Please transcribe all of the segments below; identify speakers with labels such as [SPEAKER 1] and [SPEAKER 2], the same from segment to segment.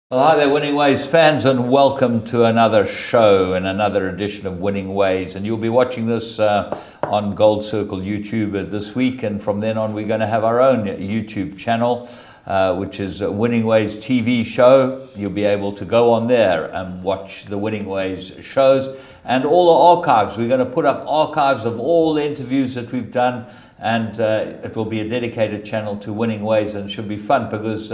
[SPEAKER 1] Well, hi there, Winning Ways fans, and welcome to another show and another edition of Winning Ways. And you'll be watching this on Gold Circle YouTube this week, and from then on we're going to have our own YouTube channel, which is Winning Ways TV show. You'll be able to go on there and watch the Winning Ways shows and all the archives. We're going to put up archives of all the interviews that we've done, and it will be a dedicated channel to Winning Ways, and it should be fun because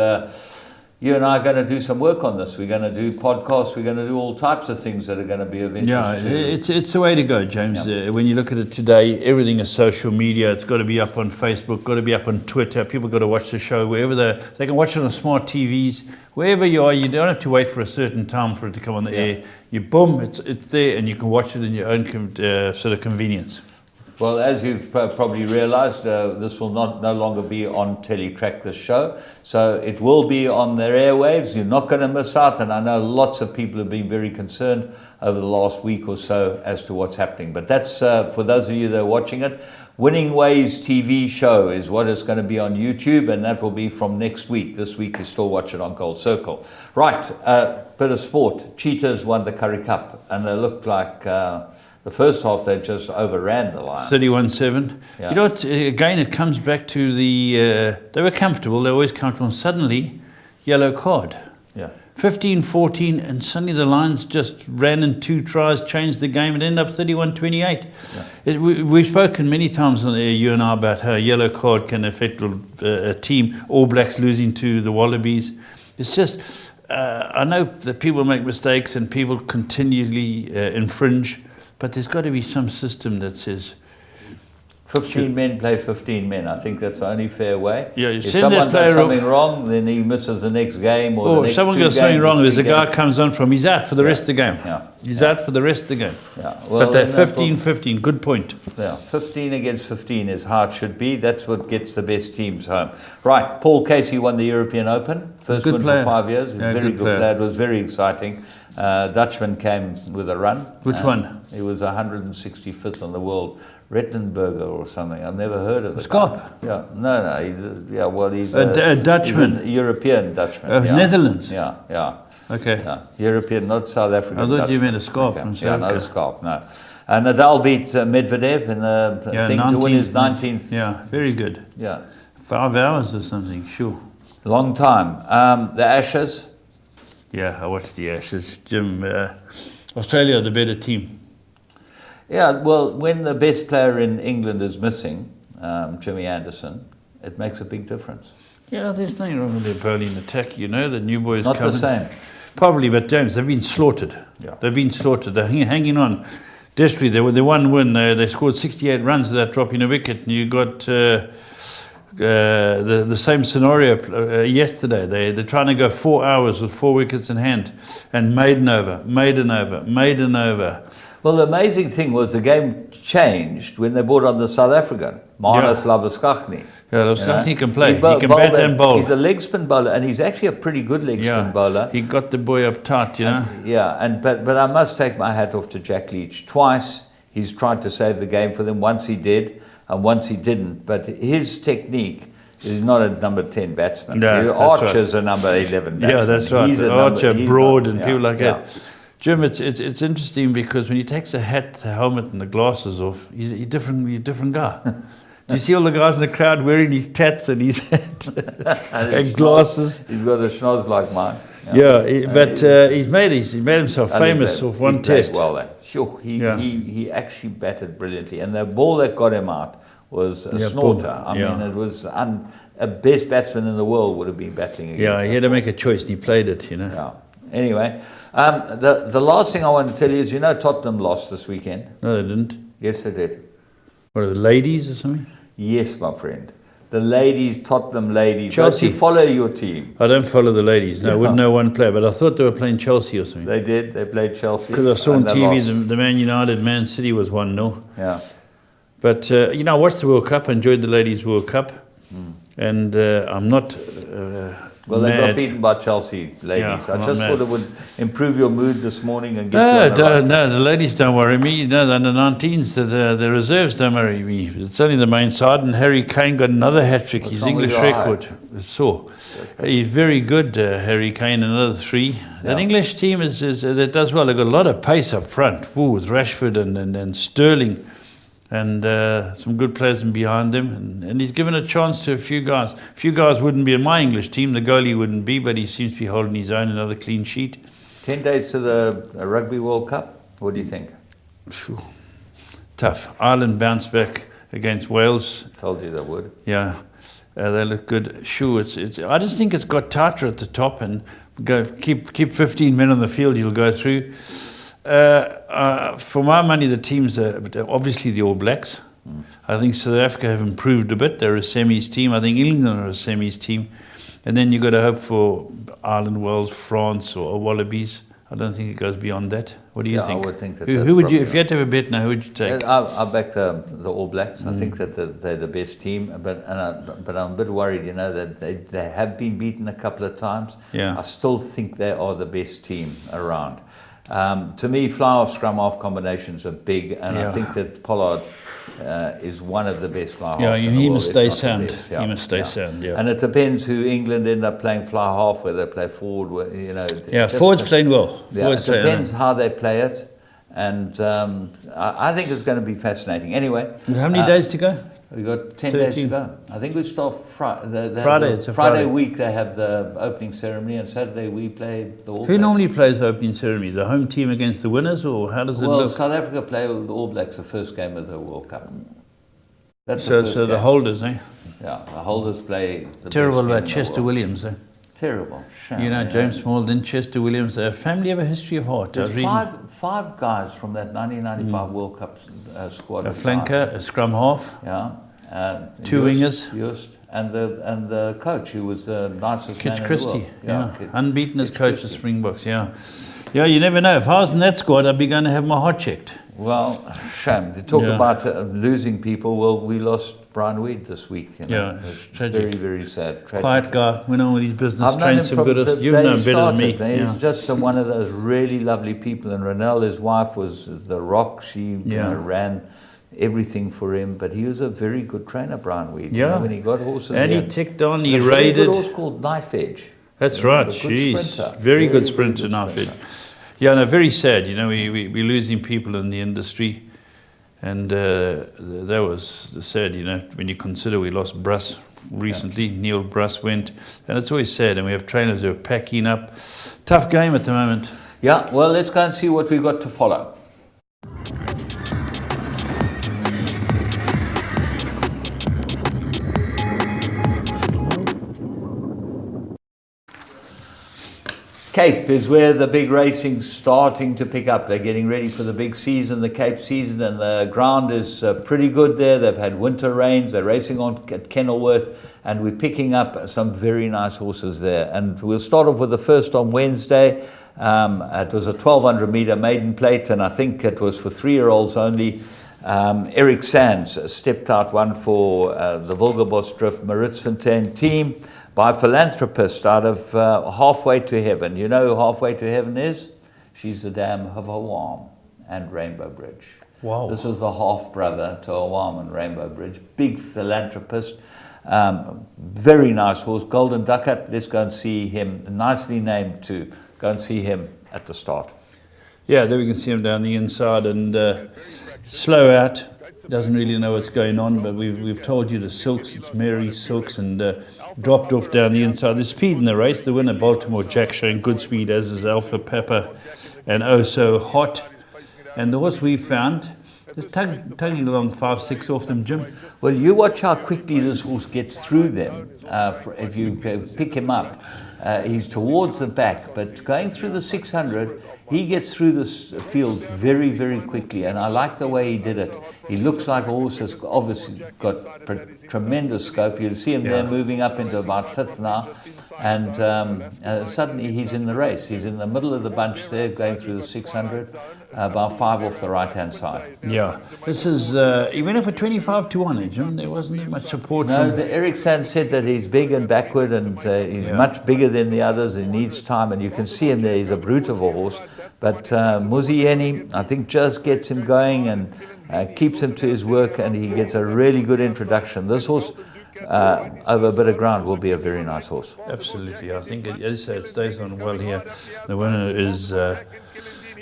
[SPEAKER 1] you and I are going to do some work on this. We're going to do podcasts. We're going to do all types of things that are going to be of interest.
[SPEAKER 2] Yeah, it's the way to go, James.
[SPEAKER 1] Yeah.
[SPEAKER 2] When you look at it today, everything is social media. It's got to be up on Facebook, got to be up on Twitter. People got to watch the show wherever they can watch it on smart TVs. Wherever you are, you don't have to wait for a certain time for it to come on the air. You boom, it's there, and you can watch it in your own sort of convenience.
[SPEAKER 1] Well, as you've probably realized, this will no longer be on Teletrack, this show. So it will be on their airwaves. You're not going to miss out. And I know lots of people have been very concerned over the last week or so as to what's happening. But that's, for those of you that are watching it, Winning Ways TV show is what is going to be on YouTube. And that will be from next week. This week you still watch it on Gold Circle. Right, bit of sport. Cheetahs won the Currie Cup. And they looked like... the first half, they just overran the Lions.
[SPEAKER 2] 31-7.
[SPEAKER 1] Yeah.
[SPEAKER 2] You know what, again, it comes back to the... they were comfortable. They were always comfortable. And suddenly, yellow card.
[SPEAKER 1] Yeah.
[SPEAKER 2] 15-14, and suddenly the Lions just ran in 2 tries, changed the game, and ended up 31-28. Yeah. We've spoken many times on there, you and I, about how a yellow card can affect a team. All Blacks losing to the Wallabies. It's just... I know that people make mistakes and people continually infringe, but there's got to be some system that says
[SPEAKER 1] 15 men play 15 men. I think that's the only fair way.
[SPEAKER 2] Yeah,
[SPEAKER 1] if someone does something wrong, then he misses the next game or the next 2 games.
[SPEAKER 2] Or someone does something wrong, there's a guy comes on from, he's out for the rest of the game.
[SPEAKER 1] Yeah.
[SPEAKER 2] He's out for the rest of the game.
[SPEAKER 1] Yeah. Well,
[SPEAKER 2] but that 15-15, good point.
[SPEAKER 1] Yeah, 15 against 15 is how it should be. That's what gets the best teams home. Right, Paul Casey won the European Open. First win for 5 years.
[SPEAKER 2] Yeah,
[SPEAKER 1] very good player. It was very exciting. Dutchman came with a run.
[SPEAKER 2] Which one?
[SPEAKER 1] He was 165th on the world. Rettenberger or something. I've never heard of it.
[SPEAKER 2] Scop?
[SPEAKER 1] Yeah, no. He's
[SPEAKER 2] a Dutchman.
[SPEAKER 1] He's a European Dutchman.
[SPEAKER 2] Netherlands?
[SPEAKER 1] Yeah.
[SPEAKER 2] Okay.
[SPEAKER 1] Yeah. European, not South African.
[SPEAKER 2] I thought
[SPEAKER 1] Dutchman.
[SPEAKER 2] you meant a Scop from South Africa.
[SPEAKER 1] No Scop, no. And Nadal beat Medvedev in the thing to win his 19th.
[SPEAKER 2] Yeah, very good.
[SPEAKER 1] Yeah.
[SPEAKER 2] 5 hours or something, sure.
[SPEAKER 1] Long time. The Ashes.
[SPEAKER 2] Yeah, I watched the Ashes. Jim, Australia are the better team.
[SPEAKER 1] Yeah, well, when the best player in England is missing, Jimmy Anderson, it makes a big difference.
[SPEAKER 2] Yeah, there's nothing wrong with their bowling attack, you know, the new boys
[SPEAKER 1] not
[SPEAKER 2] coming.
[SPEAKER 1] The same.
[SPEAKER 2] Probably, but James, they've been slaughtered. Yeah. They've been slaughtered. They're hanging on desperately. They were the one win. They scored 68 runs without dropping a wicket. And you got the same scenario yesterday. They're trying to go 4 hours with 4 wickets in hand. And maiden over.
[SPEAKER 1] Well, the amazing thing was the game changed when they brought on the South African, Marnus Labuschagne.
[SPEAKER 2] Yeah, Labuschagne can play. He can bat and bowl.
[SPEAKER 1] He's a leg spin bowler, and he's actually a pretty good leg spin bowler.
[SPEAKER 2] He got the boy up tight, you know.
[SPEAKER 1] But I must take my hat off to Jack Leach. Twice he's tried to save the game for them. Once he did, and once he didn't. But his technique is not a number 10 batsman.
[SPEAKER 2] No,
[SPEAKER 1] Archer's a number 11 batsman.
[SPEAKER 2] Yeah, that's right. Archer, Broad, and people like that. Jim, it's interesting because when he takes the hat, the helmet, and the glasses off, he's a different guy. Do you see all the guys in the crowd wearing his tats and his hat and glasses?
[SPEAKER 1] He's got a schnoz like mine.
[SPEAKER 2] He's made himself famous off one test.
[SPEAKER 1] Well, sure, he actually batted brilliantly, and the ball that got him out was a snorter. I mean, it was a best batsman in the world would have been battling against.
[SPEAKER 2] Yeah, he had to make a choice, and he played it. You know.
[SPEAKER 1] Yeah. Anyway, the last thing I want to tell you is, Tottenham lost this weekend.
[SPEAKER 2] No, they didn't.
[SPEAKER 1] Yes, they did.
[SPEAKER 2] What are the ladies or something?
[SPEAKER 1] Yes, my friend. The ladies, Tottenham ladies.
[SPEAKER 2] Chelsea.
[SPEAKER 1] Don't you follow your team?
[SPEAKER 2] I don't follow the ladies. No, I wouldn't know one player, but I thought they were playing Chelsea or something.
[SPEAKER 1] They did. They played Chelsea.
[SPEAKER 2] Because I saw on TV the Man United, Man City was 1-0.
[SPEAKER 1] Yeah.
[SPEAKER 2] But, I watched the World Cup, enjoyed the Ladies' World Cup. And I'm not
[SPEAKER 1] Well, they got
[SPEAKER 2] Mad.
[SPEAKER 1] beaten by Chelsea, ladies.
[SPEAKER 2] Yeah,
[SPEAKER 1] I just
[SPEAKER 2] mad.
[SPEAKER 1] thought it would improve your mood this morning and get
[SPEAKER 2] No,
[SPEAKER 1] you on the right.
[SPEAKER 2] no, the ladies don't worry me. No, the under 19s, the reserves don't worry me. It's only the main side, and Harry Kane got another hat trick. His
[SPEAKER 1] wrong with
[SPEAKER 2] English
[SPEAKER 1] your
[SPEAKER 2] record. So he's very good, Harry Kane. Another 3. That English team is that does well. They've got a lot of pace up front. Ooh, with Rashford and Sterling. And some good players in behind them. And he's given a chance to a few guys. A few guys wouldn't be in my English team. The goalie wouldn't be, but he seems to be holding his own. Another clean sheet.
[SPEAKER 1] 10 days to the Rugby World Cup. What do you think?
[SPEAKER 2] Phew. Tough. Ireland bounced back against Wales.
[SPEAKER 1] Told you they would.
[SPEAKER 2] Yeah, they look good. Sure, it's. I just think it's got tighter at the top, and keep 15 men on the field. You'll go through. For my money, the teams are obviously the All Blacks. I think South Africa have improved a bit. They're a semis team. I think England are a semis team. And then you've got to hope for Ireland, Wales, France, or Wallabies. I don't think it goes beyond that. What do you think?
[SPEAKER 1] I would think that.
[SPEAKER 2] Who would you, if you had to have a bet now, who would you take?
[SPEAKER 1] I back the All Blacks. I think that they're the best team, but I'm a bit worried. You know that they have been beaten a couple of times.
[SPEAKER 2] Yeah.
[SPEAKER 1] I still think they are the best team around. To me, fly-off, scrum-off combinations are big, and I think that Pollard is one of the best fly-halves.
[SPEAKER 2] Yeah,
[SPEAKER 1] in the
[SPEAKER 2] he
[SPEAKER 1] world,
[SPEAKER 2] must
[SPEAKER 1] if
[SPEAKER 2] stay
[SPEAKER 1] not the
[SPEAKER 2] sound.
[SPEAKER 1] best.
[SPEAKER 2] He must stay sound, yeah.
[SPEAKER 1] And it depends who England end up playing fly-half, whether they play forward, you know.
[SPEAKER 2] Yeah, forwards playing well.
[SPEAKER 1] Yeah,
[SPEAKER 2] Forwards
[SPEAKER 1] it depends how they play it, and I think it's going to be fascinating. Anyway.
[SPEAKER 2] How many days to go?
[SPEAKER 1] We've got 10 days to go. I think we start Friday.
[SPEAKER 2] It's a Friday.
[SPEAKER 1] Week they have the opening ceremony, and Saturday we play the All Blacks.
[SPEAKER 2] Who normally plays the opening ceremony? The home team against the winners, or how does it
[SPEAKER 1] Well,
[SPEAKER 2] look?
[SPEAKER 1] South Africa play with the All Blacks the first game of the World Cup. That's
[SPEAKER 2] So
[SPEAKER 1] the
[SPEAKER 2] the holders, eh?
[SPEAKER 1] Yeah, the holders play the
[SPEAKER 2] Terrible
[SPEAKER 1] best game
[SPEAKER 2] about
[SPEAKER 1] in the
[SPEAKER 2] Chester
[SPEAKER 1] world.
[SPEAKER 2] Williams, eh?
[SPEAKER 1] Terrible. Shame.
[SPEAKER 2] You know, James Small, then Chester Williams. Their family have a history of heart. I was
[SPEAKER 1] There's
[SPEAKER 2] reading
[SPEAKER 1] five guys from that 1995 World Cup squad.
[SPEAKER 2] a flanker, a scrum half.
[SPEAKER 1] Yeah.
[SPEAKER 2] Two wingers.
[SPEAKER 1] Just and the coach who was the nicest man
[SPEAKER 2] Kitch
[SPEAKER 1] in
[SPEAKER 2] Christie,
[SPEAKER 1] the world.
[SPEAKER 2] yeah. Unbeaten as coach of Springboks, yeah. Yeah, you never know. If I was in that squad, I'd be going to have my heart checked.
[SPEAKER 1] Well, shame. They talk about losing people. Well, we lost Brian Weed this week. You know.
[SPEAKER 2] Yeah, it's tragic.
[SPEAKER 1] Very, very sad. Tragic.
[SPEAKER 2] Quiet guy, went on with his business,
[SPEAKER 1] I've known
[SPEAKER 2] trained
[SPEAKER 1] him
[SPEAKER 2] some
[SPEAKER 1] from
[SPEAKER 2] good.
[SPEAKER 1] the
[SPEAKER 2] You've
[SPEAKER 1] day
[SPEAKER 2] known
[SPEAKER 1] he
[SPEAKER 2] better than me.
[SPEAKER 1] started, man.
[SPEAKER 2] Yeah.
[SPEAKER 1] He's just one of those really lovely people. And Renelle, his wife, was the rock. She you know, ran everything for him. But he was a very good trainer, Brian Weed.
[SPEAKER 2] Yeah.
[SPEAKER 1] You know, when he got horses.
[SPEAKER 2] And he ticked on, he
[SPEAKER 1] There's a
[SPEAKER 2] raided.
[SPEAKER 1] good horse called Knife Edge.
[SPEAKER 2] That's
[SPEAKER 1] You know,
[SPEAKER 2] right,
[SPEAKER 1] a good
[SPEAKER 2] jeez.
[SPEAKER 1] sprinter.
[SPEAKER 2] Very good
[SPEAKER 1] Very
[SPEAKER 2] sprinter,
[SPEAKER 1] good
[SPEAKER 2] Knife Edge.
[SPEAKER 1] sprinter.
[SPEAKER 2] Yeah, no, very sad. You know, we're losing people in the industry. And that was sad, you know, when you consider we lost Bruss recently. Neil Bruss went. And it's always sad. And we have trainers who are packing up. Tough game at the moment.
[SPEAKER 1] Yeah, well, let's go and see what we've got to follow. Cape is where the big racing's starting to pick up. They're getting ready for the big season, the Cape season, and the ground is pretty good there. They've had winter rains. They're racing on at Kenilworth, and we're picking up some very nice horses there. And we'll start off with the first on Wednesday. It was a 1,200 meter maiden plate, and I think it was for 3-year-olds only. Eric Sands stepped out one for the Wilgerbosdrift Maritzfontein team by a philanthropist out of Halfway to Heaven. You know who Halfway to Heaven is? She's the dam of Awam and Rainbow Bridge.
[SPEAKER 2] Wow.
[SPEAKER 1] This was the half-brother to Awam and Rainbow Bridge. Big philanthropist. Very nice horse. Golden Ducat. Let's go and see him. Nicely named too. Go and see him at the start.
[SPEAKER 2] Yeah, there we can see him down the inside and slow out. Doesn't really know what's going on, but we've told you the Silks, it's Mary Silks, and dropped off down the inside. The speed in the race, the winner, Baltimore Jack, showing good speed, as is Alpha Pepper and Oh So Hot. And the horse we found, just tugging along 5-6 off them, Jim.
[SPEAKER 1] Well, you watch how quickly this horse gets through them. If you pick him up, he's towards the back, but going through the 600, he gets through this field very, very quickly, and I like the way he did it. He looks like a horse has obviously got tremendous scope. You'll see him there moving up into about 5th now, and suddenly he's in the race. He's in the middle of the bunch there, going through the 600. about 5 off the right-hand side.
[SPEAKER 2] Yeah, this is, he went in for 25-1, Jim. There wasn't that much support
[SPEAKER 1] No,
[SPEAKER 2] from...
[SPEAKER 1] Ericsson said that he's big and backward, and he's much bigger than the others. He needs time, and you can see him there. He's a brute of a horse. But Muzieni, I think, just gets him going and keeps him to his work, and he gets a really good introduction. This horse, over a bit of ground, will be a very nice horse.
[SPEAKER 2] Absolutely. I think it stays on well here. The winner is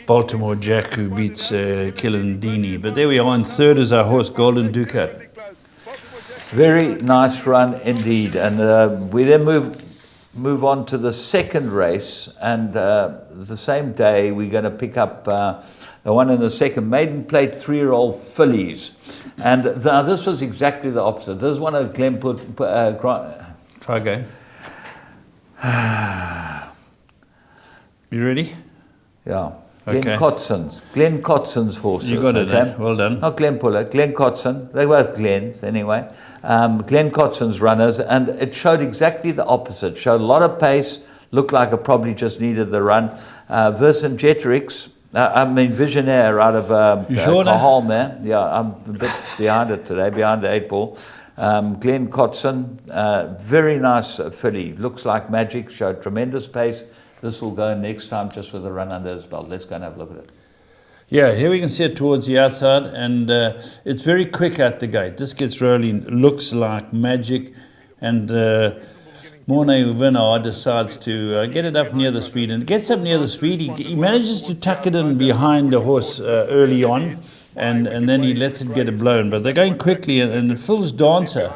[SPEAKER 2] Baltimore Jack, who beats Killandini. But there we are. And third is our horse, Golden Ducat.
[SPEAKER 1] Very nice run indeed. And we then move on to the second race. And the same day, we're going to pick up the one in the second, Maiden Plate 3-year-old fillies. And this was exactly the opposite. This is one of Glenput.
[SPEAKER 2] Try again. You ready?
[SPEAKER 1] Yeah.
[SPEAKER 2] Okay.
[SPEAKER 1] Glenn Cotson's horses.
[SPEAKER 2] You got it,
[SPEAKER 1] okay?
[SPEAKER 2] Well done.
[SPEAKER 1] Not Glenn Puller, Glenn Cotson. They were Glens anyway. Glenn Cotson's runners, and it showed exactly the opposite. Showed a lot of pace, looked like it probably just needed the run. Vercingetorix, Visionaire out of Cahal, man. Yeah, I'm a bit behind it today, behind the 8 ball. Glenn Cotson, very nice filly. Looks like magic, showed tremendous pace. This will go next time just with a run under his belt. Let's go and have a look at it.
[SPEAKER 2] Yeah, here we can see it towards the outside, and it's very quick at the gate. This gets rolling, looks like magic, and Mornay Vinard decides to get it up near the speed, and gets up near the speed. He manages to tuck it in behind the horse early on, and then he lets it get it blown. But they're going quickly, and Phil's Dancer,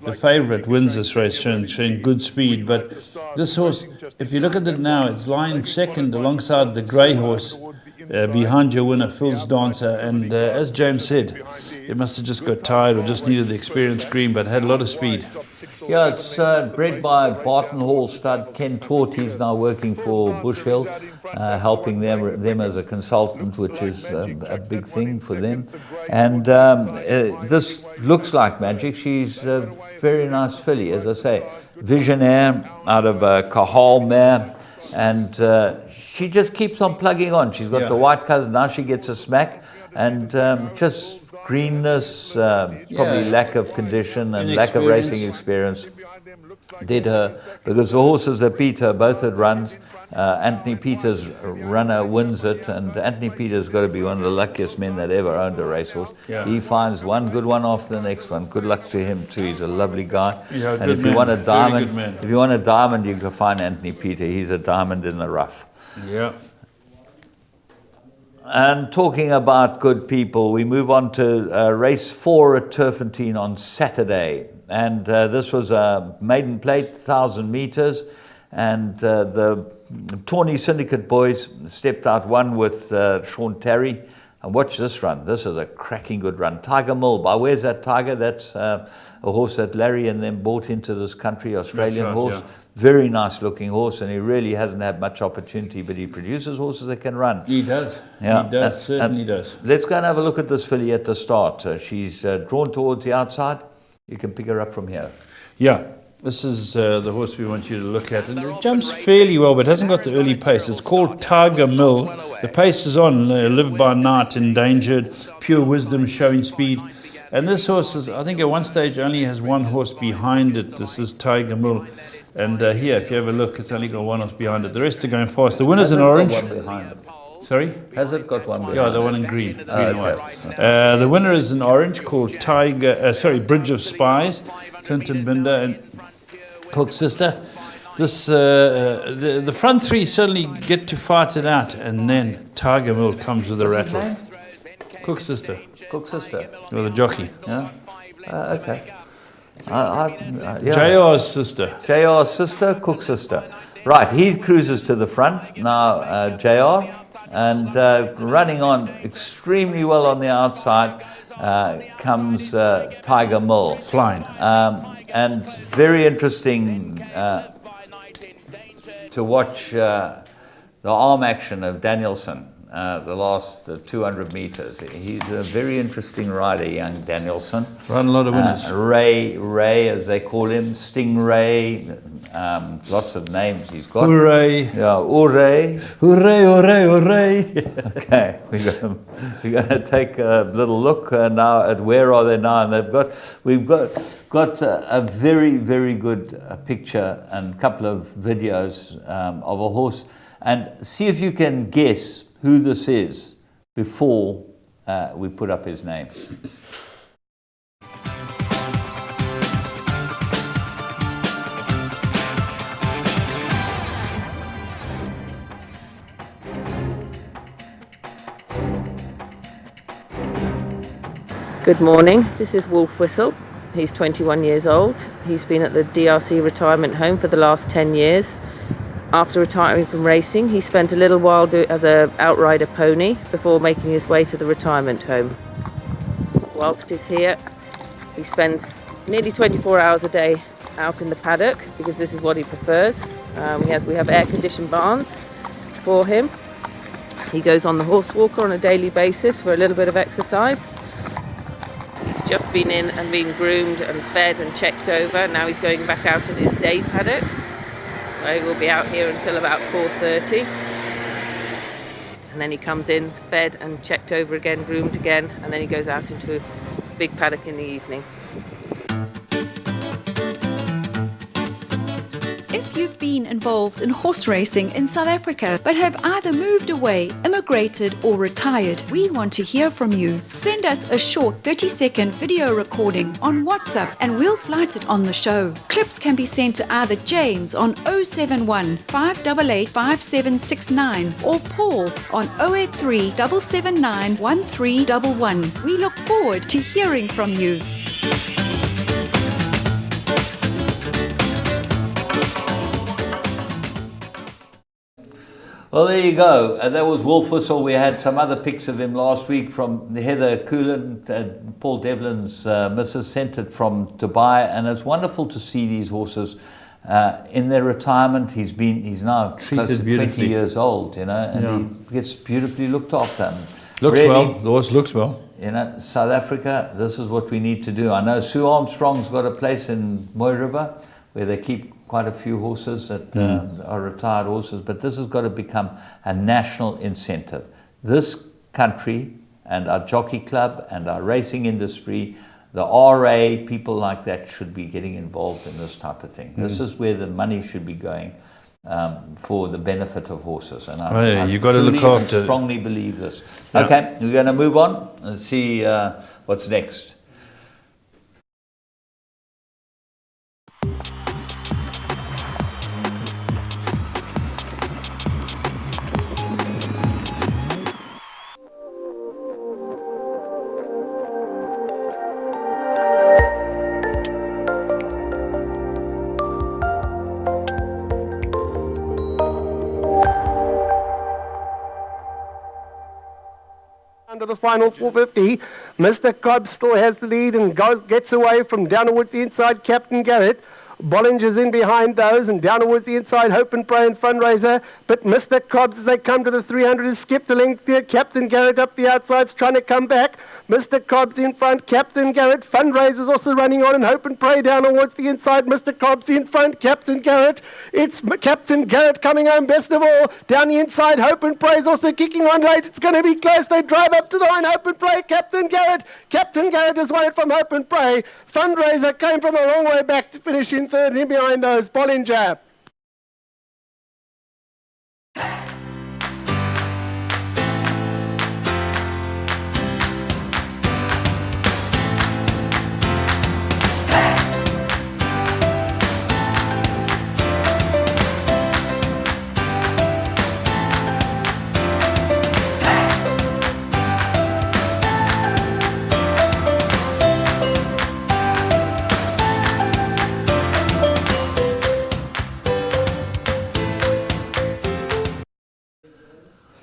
[SPEAKER 2] the favourite, wins this race, showing good speed. But this horse, if you look at it now, it's lying second alongside the grey horse behind your winner, Phil's Dancer. And as James said, it must have just got tired or just needed the experience green, but had a lot of speed.
[SPEAKER 1] Yeah, it's bred by Barton Hall stud Ken Tort. He's now working for Bush Hill, helping them as a consultant, which is a big thing for them. And this looks like magic. She's a very nice filly, as I say. Visionaire out of Cahal mare. And she just keeps on plugging on. She's got the white colour. Now she gets a smack. And just greenness, probably lack of condition and lack of racing experience did her, because the horses that beat her both had runs. Anthony Peters' runner wins it, and Anthony Peters got to be one of the luckiest men that ever owned a racehorse. Yeah. He finds one good one after the next one. Good luck to him too. He's a lovely guy. Yeah, and if you want a diamond, you can find Anthony Peter. He's a diamond in the rough.
[SPEAKER 2] Yeah.
[SPEAKER 1] And talking about good people, we move on to race 4 at Turfentine on Saturday. And this was a maiden plate, 1,000 meters. And the Tawny Syndicate boys stepped out one with Sean Terry. And watch this run. This is a cracking good run. Tiger Mill. By where's that Tiger? That's a horse that Larry and them bought into this country, Australian horse. Yeah. Very nice looking horse, and he really hasn't had much opportunity, but he produces horses that can run.
[SPEAKER 2] He does. Yeah. He does, certainly does.
[SPEAKER 1] Let's go and have a look at this filly at the start. She's drawn towards the outside. You can pick her up from here.
[SPEAKER 2] Yeah. This is the horse we want you to look at. And it jumps fairly well, but hasn't got the early pace. It's called Tiger Mill. The pace is on. Live by Night, Endangered, Pure Wisdom, showing speed. And this horse is, I think at one stage only has one horse behind it. This is Tiger Mill. And here, if you have a look, it's only got one horse behind it. The rest are going fast. The winner's in orange. Sorry?
[SPEAKER 1] Has it got one behind?
[SPEAKER 2] Yeah, the one in green. Green and white. The winner is in orange, called Bridge of Spies. Clinton Binder and Cook's sister. This the front three suddenly get to fight it out, and then Tiger Mill comes with a rattle. Cook's sister.
[SPEAKER 1] Cook's sister.
[SPEAKER 2] Or the jockey.
[SPEAKER 1] Yeah. Okay.
[SPEAKER 2] JR's sister.
[SPEAKER 1] JR's sister, Cook's sister. Right, he cruises to the front now, JR, and running on extremely well on the outside comes Tiger Mill.
[SPEAKER 2] Flying.
[SPEAKER 1] And very interesting to watch the arm action of Danielson. the last 200 meters. He's a very interesting rider, young Danielson.
[SPEAKER 2] Run a lot of winners.
[SPEAKER 1] Ray, as they call him, Stingray, lots of names he's got.
[SPEAKER 2] Hooray!
[SPEAKER 1] Yeah, hooray!
[SPEAKER 2] Hooray! Hooray! Hooray!
[SPEAKER 1] Okay, we're going to take a little look now at where are they now, and we've got a very, very good picture and couple of videos of a horse, and see if you can guess who this is before we put up his name.
[SPEAKER 3] Good morning, this is Wolf Whistle. He's 21 years old. He's been at the DRC retirement home for the last 10 years. After retiring from racing, he spent a little while as an outrider pony before making his way to the retirement home. Whilst he's here, he spends nearly 24 hours a day out in the paddock because this is what he prefers. We have air-conditioned barns for him. He goes on the horse walker on a daily basis for a little bit of exercise. He's just been in and been groomed and fed and checked over. Now he's going back out in his day paddock. He will be out here until about 4:30. And then he comes in, fed and checked over again, groomed again, and then he goes out into a big paddock in the evening.
[SPEAKER 4] If you've been involved in horse racing in South Africa but have either moved away, immigrated or retired, we want to hear from you. Send us a short 30-second video recording on WhatsApp and we'll flight it on the show. Clips can be sent to either James on 071 588 5769 or Paul on 083 779 1311. We look forward to hearing from you.
[SPEAKER 1] Well, there you go. That was Wolf Whistle. We had some other pics of him last week from Heather Coolan, Paul Devlin's missus, sent it from Dubai, and it's wonderful to see these horses in their retirement. He's now close to 20 years old, you know, and he gets beautifully looked after.
[SPEAKER 2] Looks
[SPEAKER 1] really,
[SPEAKER 2] well. The horse looks well.
[SPEAKER 1] You know, South Africa, this is what we need to do. I know Sue Armstrong's got a place in Moy River where they keep quite a few horses that are retired horses, but this has got to become a national incentive. This country and our jockey club and our racing industry, the RA, people like that should be getting involved in this type of thing. This is where the money should be going for the benefit of horses. And I
[SPEAKER 2] You've got to look after.
[SPEAKER 1] Strongly believe this. Yeah. Okay, we're going to move on and see what's next.
[SPEAKER 5] Under the final 450, Mr. Cobb still has the lead and gets away from down towards the inside Captain Garrett. Bollinger's in behind those, and down towards the inside, Hope and Pray and Fundraiser. But Mr. Cobbs, as they come to the 300, has skipped a length there. Captain Garrett up the outside's trying to come back. Mr. Cobbs in front, Captain Garrett. Fundraiser's also running on, and Hope and Pray down towards the inside. Mr. Cobbs in front, Captain Garrett. It's Captain Garrett coming home best of all. Down the inside, Hope and Pray's also kicking on late. It's going to be close. They drive up to the line. Hope and Pray, Captain Garrett. Captain Garrett has won it from Hope and Pray. Fundraiser came from a long way back to finish in third, and in behind those, Bollinger.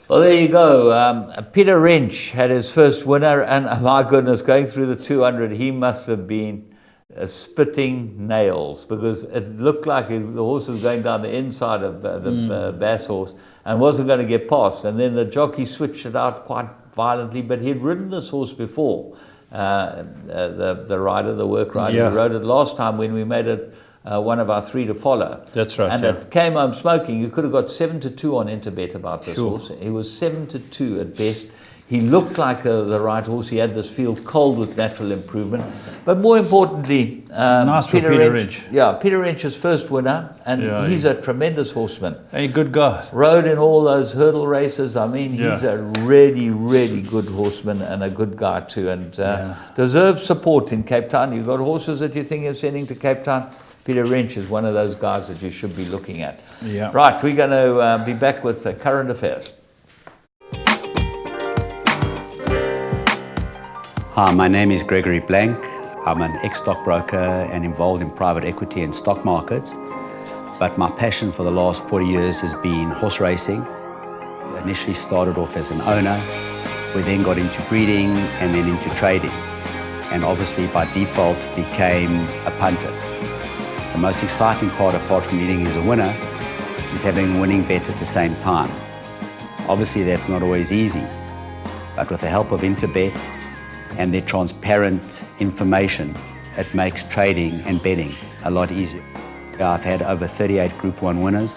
[SPEAKER 1] Well, there you go. Peter Wrench had his first winner, and my goodness, going through the 200, he must have been spitting nails, because it looked like the horse was going down the inside of the Bass horse and wasn't going to get past. And then the jockey switched it out quite violently, but he'd ridden this horse before. The rider, the work rider,
[SPEAKER 2] Yeah.
[SPEAKER 1] who rode it last time when we made it one of our 3 to follow.
[SPEAKER 2] That's right,
[SPEAKER 1] And
[SPEAKER 2] yeah.
[SPEAKER 1] it came home smoking. You could have got 7-2 on Interbet about this
[SPEAKER 2] Sure.
[SPEAKER 1] horse. He was 7-2 at best. He looked like the right horse. He had this field cold with natural improvement. But more importantly,
[SPEAKER 2] Nice for Peter Wrench.
[SPEAKER 1] Yeah, Peter Wrench's first winner, and
[SPEAKER 2] Yeah,
[SPEAKER 1] he's a tremendous horseman.
[SPEAKER 2] Hey, good guy.
[SPEAKER 1] Rode in all those hurdle races. I mean, he's
[SPEAKER 2] Yeah.
[SPEAKER 1] a really, really good horseman and a good guy too, and deserves support in Cape Town. You've got horses that you think you're sending to Cape Town. Peter Wrench is one of those guys that you should be looking at.
[SPEAKER 2] Yeah.
[SPEAKER 1] Right, we're going to be back with current affairs.
[SPEAKER 6] Hi, my name is Gregory Blank. I'm an ex-stockbroker and involved in private equity and stock markets. But my passion for the last 40 years has been horse racing. I initially started off as an owner. We then got into breeding and then into trading. And obviously by default became a punter. The most exciting part, apart from leading as a winner, is having a winning bet at the same time. Obviously that's not always easy, but with the help of Interbet and their transparent information, it makes trading and betting a lot easier. I've had over 38 Group 1 winners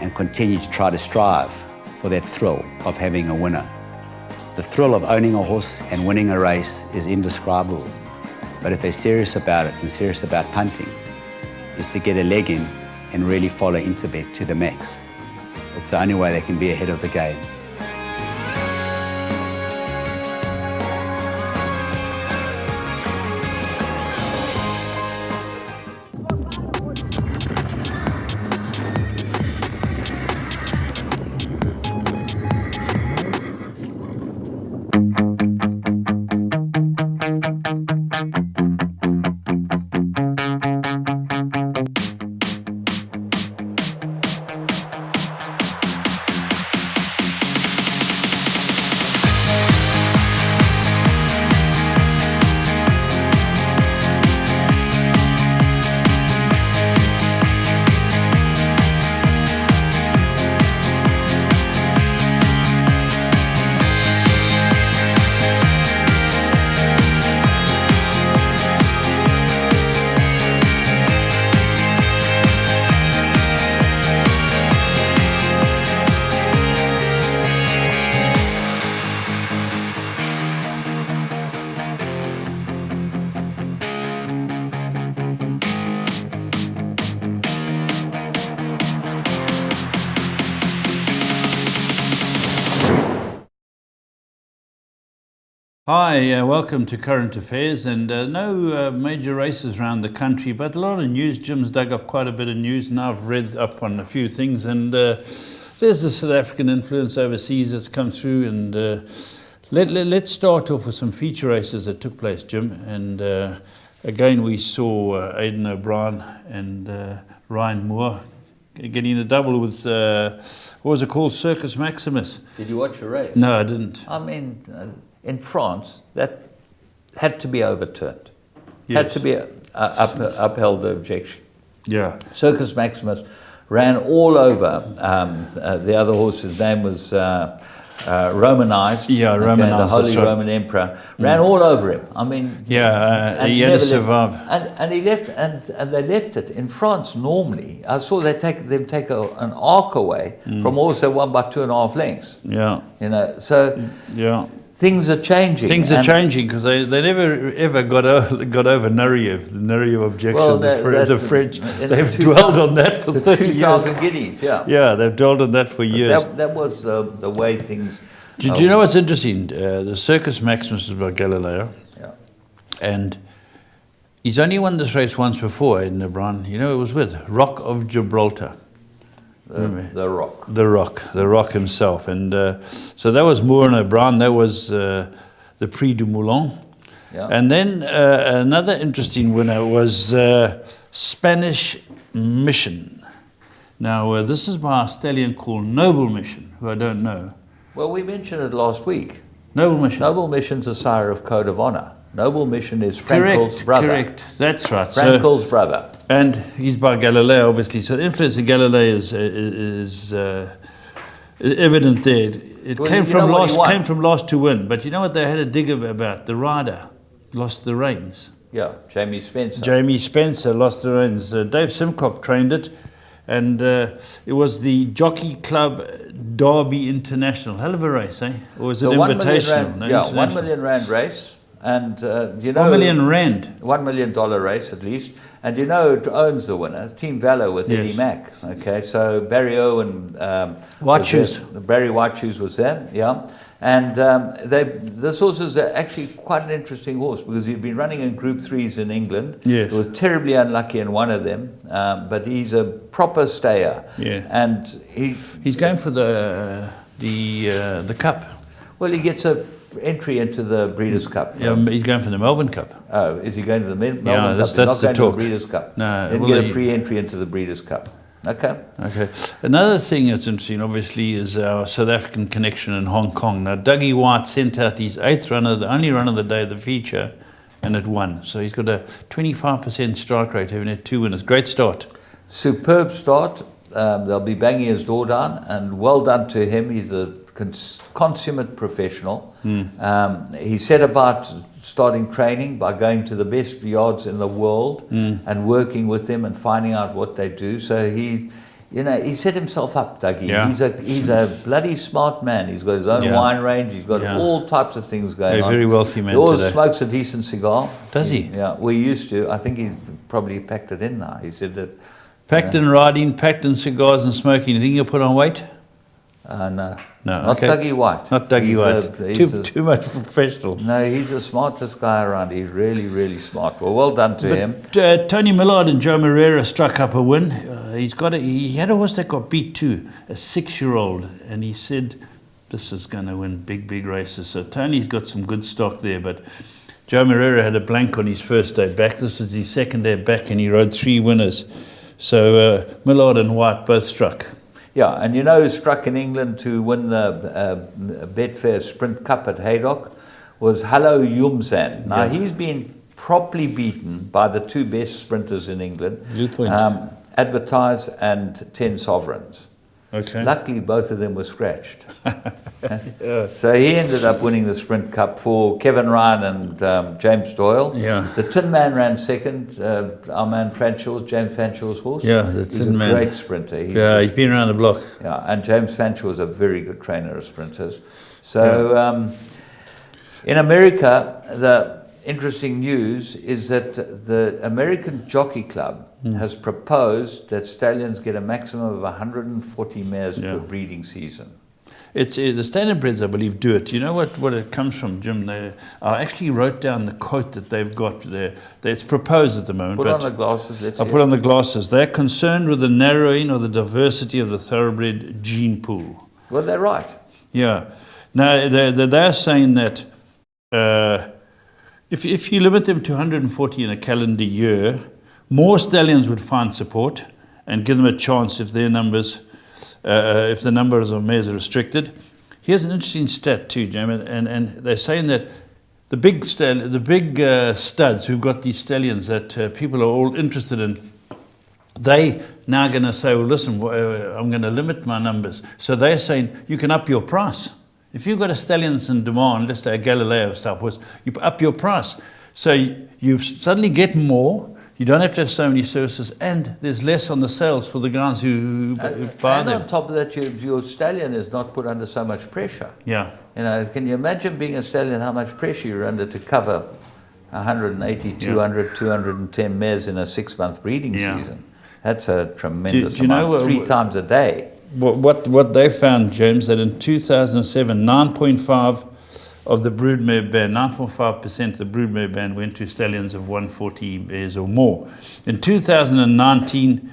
[SPEAKER 6] and continue to try to strive for that thrill of having a winner. The thrill of owning a horse and winning a race is indescribable. But if they're serious about it and serious about punting, is to get a leg in and really follow Interbet to the max. It's the only way they can be ahead of the game.
[SPEAKER 2] Hi, welcome to Current Affairs, and no major races around the country, but a lot of news. Jim's dug up quite a bit of news, and I've read up on a few things, and there's the South African influence overseas that's come through, and let's start off with some feature races that took place, Jim, and again we saw Aidan O'Brien and Ryan Moore getting a double with, what was it called, Circus Maximus.
[SPEAKER 1] Did you watch the race?
[SPEAKER 2] No, I didn't.
[SPEAKER 1] I mean, in France, that had to be overturned.
[SPEAKER 2] Yes.
[SPEAKER 1] Had to be upheld the objection.
[SPEAKER 2] Yeah.
[SPEAKER 1] Circus Maximus ran all over the other horse. His name was Romanized.
[SPEAKER 2] Yeah, Romanized,
[SPEAKER 1] The Holy
[SPEAKER 2] that's right.
[SPEAKER 1] Roman Emperor ran all over him. I mean,
[SPEAKER 2] Yeah,
[SPEAKER 1] and
[SPEAKER 2] he had to
[SPEAKER 1] never
[SPEAKER 2] survive.
[SPEAKER 1] and he left, and they left it in France. Normally, I saw they take an arc away from also won by 2.5 lengths.
[SPEAKER 2] Yeah,
[SPEAKER 1] You know, so
[SPEAKER 2] yeah.
[SPEAKER 1] things are changing.
[SPEAKER 2] Things are
[SPEAKER 1] and-
[SPEAKER 2] changing because they never ever got over Nureyev, the Nureyev objection.
[SPEAKER 1] Well,
[SPEAKER 2] the French,
[SPEAKER 1] in
[SPEAKER 2] they've
[SPEAKER 1] the
[SPEAKER 2] dwelled on that for
[SPEAKER 1] the
[SPEAKER 2] 30 years.
[SPEAKER 1] 2,000 guineas, yeah.
[SPEAKER 2] Yeah, they've dwelled on that for years.
[SPEAKER 1] That was the way things.
[SPEAKER 2] Do you know what's interesting? The Circus Maximus is by Galileo,
[SPEAKER 1] Yeah.
[SPEAKER 2] and he's only won this race once before, Aidan O'Brien. You know, it was with Rock of Gibraltar.
[SPEAKER 1] The Rock.
[SPEAKER 2] The Rock himself. And so that was Moore and O'Brien. That was the Prix du Moulin.
[SPEAKER 1] Yeah.
[SPEAKER 2] And then another interesting winner was Spanish Mission. Now, this is by a stallion called Noble Mission, who I don't know.
[SPEAKER 1] Well, we mentioned it last week.
[SPEAKER 2] Noble Mission.
[SPEAKER 1] Noble Mission's a sire of Code of Honor. Noble Mission is Frankel's brother.
[SPEAKER 2] Correct. That's right.
[SPEAKER 1] Frankel's brother.
[SPEAKER 2] And he's by Galileo, obviously. So the influence of Galileo is evident there. It
[SPEAKER 1] Well,
[SPEAKER 2] came
[SPEAKER 1] you know what he won.
[SPEAKER 2] came from last to win. But you know what they had a dig about? The rider lost the reins.
[SPEAKER 1] Yeah, Jamie Spencer.
[SPEAKER 2] Jamie Spencer lost the reins. Dave Simcock trained it. And it was the Jockey Club Derby International. Hell of a race, eh? Or was it
[SPEAKER 1] So 1 million
[SPEAKER 2] invitational?
[SPEAKER 1] rand,
[SPEAKER 2] No,
[SPEAKER 1] yeah,
[SPEAKER 2] international.
[SPEAKER 1] 1 million rand race. And you know,
[SPEAKER 2] $1 million rand.
[SPEAKER 1] $1 million race at least. And you know who owns the winner? Team Valor with Eddie
[SPEAKER 2] Yes.
[SPEAKER 1] Mack. Okay, so Barry Owen.
[SPEAKER 2] White
[SPEAKER 1] was
[SPEAKER 2] Shoes.
[SPEAKER 1] there. Barry White Shoes was there, yeah. And this horse is actually quite an interesting horse because he'd been running in Group 3s in England.
[SPEAKER 2] Yes.
[SPEAKER 1] He was terribly unlucky in one of them, but he's a proper stayer.
[SPEAKER 2] Yeah.
[SPEAKER 1] And
[SPEAKER 2] He's going for the Cup.
[SPEAKER 1] well, he gets a entry into the Breeders' Cup.
[SPEAKER 2] Yeah, he's going for the Melbourne Cup.
[SPEAKER 1] Oh, is he going to the Melbourne
[SPEAKER 2] Yeah,
[SPEAKER 1] Cup?
[SPEAKER 2] that's
[SPEAKER 1] He's not
[SPEAKER 2] the
[SPEAKER 1] going
[SPEAKER 2] talk.
[SPEAKER 1] to the Breeders' Cup.
[SPEAKER 2] No,
[SPEAKER 1] Didn't
[SPEAKER 2] well,
[SPEAKER 1] get a
[SPEAKER 2] he-
[SPEAKER 1] free entry into the Breeders' Cup. Okay.
[SPEAKER 2] Okay. Another thing that's interesting, obviously, is our South African connection in Hong Kong. Now, Dougie White sent out his 8th runner, the only run of the day, the feature, and it won. So he's got a 25% strike rate, having had 2 winners. Great start.
[SPEAKER 1] Superb start. They'll be banging his door down, and well done to him. He's a consummate professional. He set about starting training by going to the best yards in the world and working with them and finding out what they do. So he set himself up, Dougie.
[SPEAKER 2] Yeah.
[SPEAKER 1] He's a bloody smart man. He's got his own
[SPEAKER 2] Yeah.
[SPEAKER 1] wine range. He's got
[SPEAKER 2] Yeah.
[SPEAKER 1] all types of things going
[SPEAKER 2] A
[SPEAKER 1] on.
[SPEAKER 2] very wealthy man
[SPEAKER 1] He always
[SPEAKER 2] today.
[SPEAKER 1] smokes a decent cigar.
[SPEAKER 2] Does he?
[SPEAKER 1] Yeah, we used to. I think he's probably packed it in now. He said that.
[SPEAKER 2] Packed in riding, packed in cigars and smoking. You think he'll put on weight?
[SPEAKER 1] No.
[SPEAKER 2] No,
[SPEAKER 1] Not
[SPEAKER 2] okay.
[SPEAKER 1] Dougie White.
[SPEAKER 2] Not Dougie White.
[SPEAKER 1] He's a-
[SPEAKER 2] Too much professional.
[SPEAKER 1] No, he's the smartest guy around. He's really, really smart. Well done to him.
[SPEAKER 2] Tony Millard and Joe Moreira struck up a win. He had a horse that got beat too, a 6-year-old, and he said, "This is going to win big races." So Tony's got some good stock there, but Joe Moreira had a blank on his first day back. This was his second day back, and he rode 3 winners. So Millard and White both struck.
[SPEAKER 1] Yeah, and you know who struck in England to win the Betfair Sprint Cup at Haydock was Hallo Yumzan. Now, he's been properly beaten by the 2 best sprinters in England,
[SPEAKER 2] Viewpoint.
[SPEAKER 1] Advertise and 10 Sovereigns.
[SPEAKER 2] Okay.
[SPEAKER 1] Luckily, both of them were scratched. So he ended up winning the Sprint Cup for Kevin Ryan and James Doyle.
[SPEAKER 2] Yeah.
[SPEAKER 1] The Tin Man ran second. Our man Fanshaw's, James Fanshaw's horse.
[SPEAKER 2] Yeah, the
[SPEAKER 1] He's
[SPEAKER 2] Tin
[SPEAKER 1] a
[SPEAKER 2] Man.
[SPEAKER 1] great sprinter.
[SPEAKER 2] He's been around the block.
[SPEAKER 1] Yeah, and James Fanshaw is a very good trainer of sprinters. So in America, the interesting news is that the American Jockey Club has proposed that stallions get a maximum of 140 mares per breeding season.
[SPEAKER 2] It's the standardbreds, I believe, do it. You know what it comes from, Jim? I actually wrote down the quote that they've got there. It's proposed at the moment.
[SPEAKER 1] Put
[SPEAKER 2] but
[SPEAKER 1] on the glasses. Let's
[SPEAKER 2] I'll
[SPEAKER 1] see
[SPEAKER 2] put
[SPEAKER 1] it.
[SPEAKER 2] on the glasses. They're concerned with the narrowing or the diversity of the thoroughbred gene pool.
[SPEAKER 1] Well, they're right.
[SPEAKER 2] Yeah. Now, they're saying that if you limit them to 140 in a calendar year, more stallions would find support and give them a chance if their numbers, if the numbers of mares are restricted. Here's an interesting stat too, Jamie, and they're saying that the big studs who've got these stallions that people are all interested in, they now going to say, well, listen, I'm going to limit my numbers. So they're saying you can up your price. If you've got a stallions in demand, let's say a Galileo style horse, you up your price. So you suddenly get more. You don't have to have so many services, and there's less on the sales for the guys who buy
[SPEAKER 1] And
[SPEAKER 2] them.
[SPEAKER 1] on top of that, your stallion is not put under so much pressure.
[SPEAKER 2] Yeah.
[SPEAKER 1] You know, can you imagine being a stallion, how much pressure you're under to cover 180, 200, 210 mares in a 6-month breeding season? That's a tremendous
[SPEAKER 2] do you know
[SPEAKER 1] amount, 3 times a day.
[SPEAKER 2] What they found, James, that in 2007, 9.5 of the broodmare band, 9.5% of the broodmare band went to stallions of 140 mares or more. In 2019,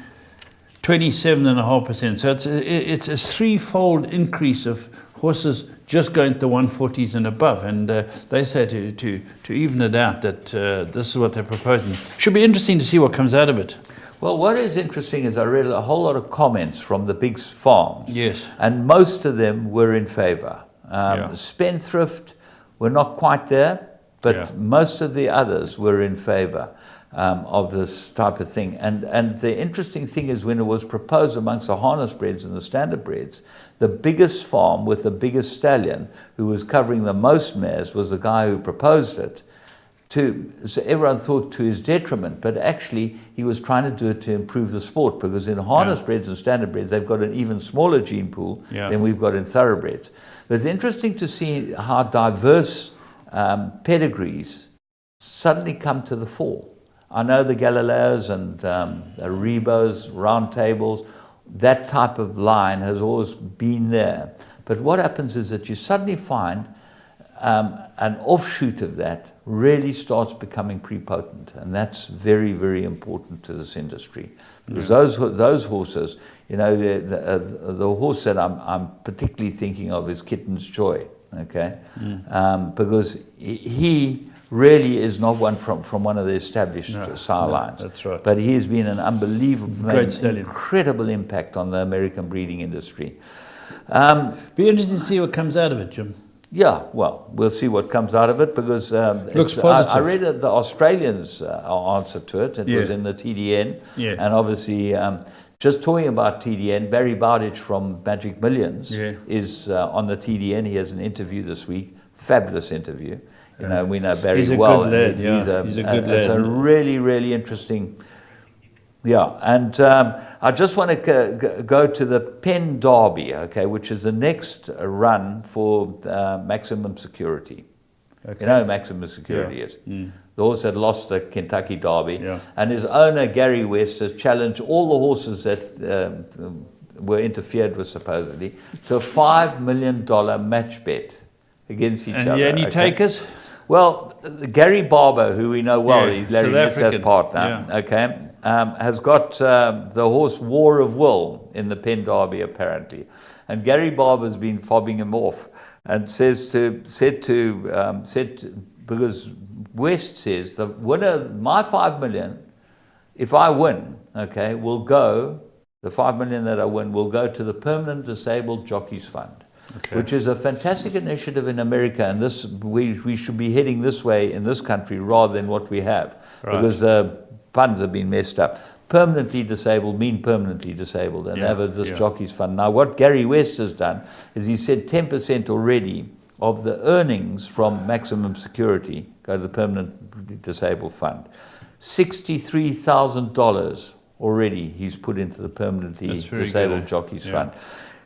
[SPEAKER 2] 27.5%. So it's a 3-fold increase of horses just going to the 140s and above. And they say to even it out that this is what they're proposing. Should be interesting to see what comes out of it.
[SPEAKER 1] Well, what is interesting is I read a whole lot of comments from the big farms.
[SPEAKER 2] Yes.
[SPEAKER 1] And most of them were in favor.
[SPEAKER 2] Yeah.
[SPEAKER 1] Spendthrift were not quite there, but
[SPEAKER 2] Yeah.
[SPEAKER 1] most of the others were in favor of this type of thing. And the interesting thing is, when it was proposed amongst the harness breds and the standard breds, the biggest farm with the biggest stallion, who was covering the most mares, was the guy who proposed it. So everyone thought to his detriment, but actually he was trying to do it to improve the sport, because in harness breds and standard breds, they've got an even smaller gene pool than we've got in thoroughbreds. But it's interesting to see how diverse pedigrees suddenly come to the fore. I know the Galileos and the Rebos, Round Tables, that type of line has always been there. But what happens is that you suddenly find an offshoot of that really starts becoming prepotent, and that's very, very important to this industry, because those horses, you know, the horse that I'm particularly thinking of is Kitten's Joy, okay, because he really is not one from one of the established sire lines.
[SPEAKER 2] That's right.
[SPEAKER 1] But he has been an unbelievable,
[SPEAKER 2] incredible
[SPEAKER 1] impact on the American breeding industry.
[SPEAKER 2] Be interesting to see what comes out of it, Jim.
[SPEAKER 1] Yeah, well, we'll see what comes out of it, because
[SPEAKER 2] looks positive.
[SPEAKER 1] I read the Australians' answer to it. It was in the TDN.
[SPEAKER 2] Yeah.
[SPEAKER 1] And obviously, just talking about TDN, Barry Bowditch from Magic Millions is on the TDN. He has an interview this week, fabulous interview. You know, we know Barry
[SPEAKER 2] he's a
[SPEAKER 1] well.
[SPEAKER 2] Good lad, he's a good lad.
[SPEAKER 1] It's a really, really interesting. Yeah, and I just want to go to the Penn Derby, okay, which is the next run for Maximum Security. Okay. You know who Maximum Security is? The horse that lost the Kentucky Derby. Yeah. And his owner, Gary West, has challenged all the horses that were interfered with, supposedly, to a $5 million match bet against each other.
[SPEAKER 2] And any takers?
[SPEAKER 1] Well, Gary Barber, who we know well, he's Larry Nesta's partner, okay, has got the horse War of Will in the Penn Derby, apparently. And Gary Barber's been fobbing him off and said because West says, the winner, my $5 million, if I win, okay, will go, the $5 million that I win will go to the Permanent Disabled Jockeys Fund. Okay. Which is a fantastic initiative in America, and this we should be heading this way in this country rather than what we have, because the funds have been messed up. Permanently disabled mean permanently disabled, and they have this jockeys fund. Now, what Gary West has done is he said 10% already of the earnings from Maximum Security go to the Permanently Disabled Fund. $63,000 already he's put into the Permanently Disabled Jockeys Fund.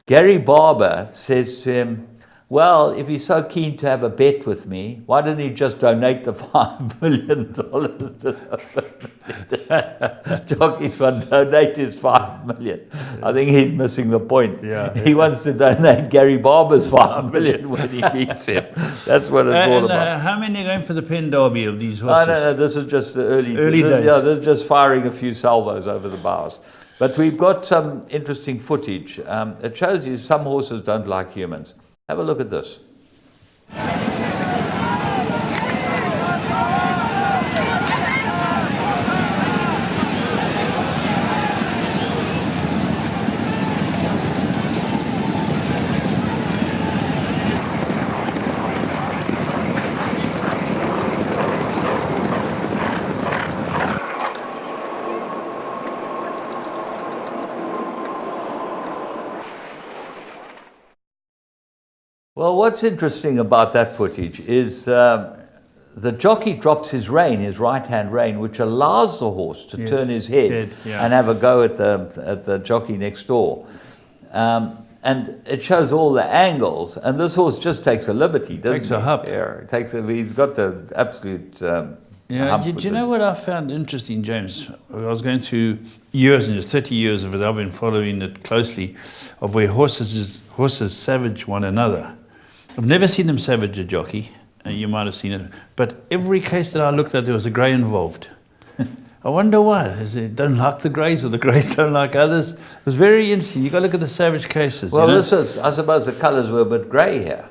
[SPEAKER 1] Gary Barber says to him, well, if he's so keen to have a bet with me, why didn't he just donate the $5 million to the Jockeys Fund? Donate his $5 million. I think he's missing the point. He wants to donate Gary Barber's $5 million when he beats him. That's what it's all about.
[SPEAKER 2] How many are going for the Penn Derby of these horses?
[SPEAKER 1] No, this is just the early
[SPEAKER 2] days.
[SPEAKER 1] Yeah, this is just firing a few salvos over the bars. But we've got some interesting footage. It shows you some horses don't like humans. Have a look at this. Well, what's interesting about that footage is the jockey drops his rein, his right-hand rein, which allows the horse to turn his head and have a go at the jockey next door. And it shows all the angles, and this horse just takes a liberty, doesn't he?
[SPEAKER 2] Takes a hop.
[SPEAKER 1] Yeah, he's got the absolute hump.
[SPEAKER 2] Do you know what I found interesting, James? I was going through years and years, 30 years of it. I've been following it closely, of where horses savage one another. I've never seen them savage a jockey. You might have seen it. But every case that I looked at, there was a grey involved. I wonder why. Is it don't like the greys, or the greys don't like others? It was very interesting. You've got to look at the savage cases.
[SPEAKER 1] Well, this is, I suppose the colours were a bit grey here.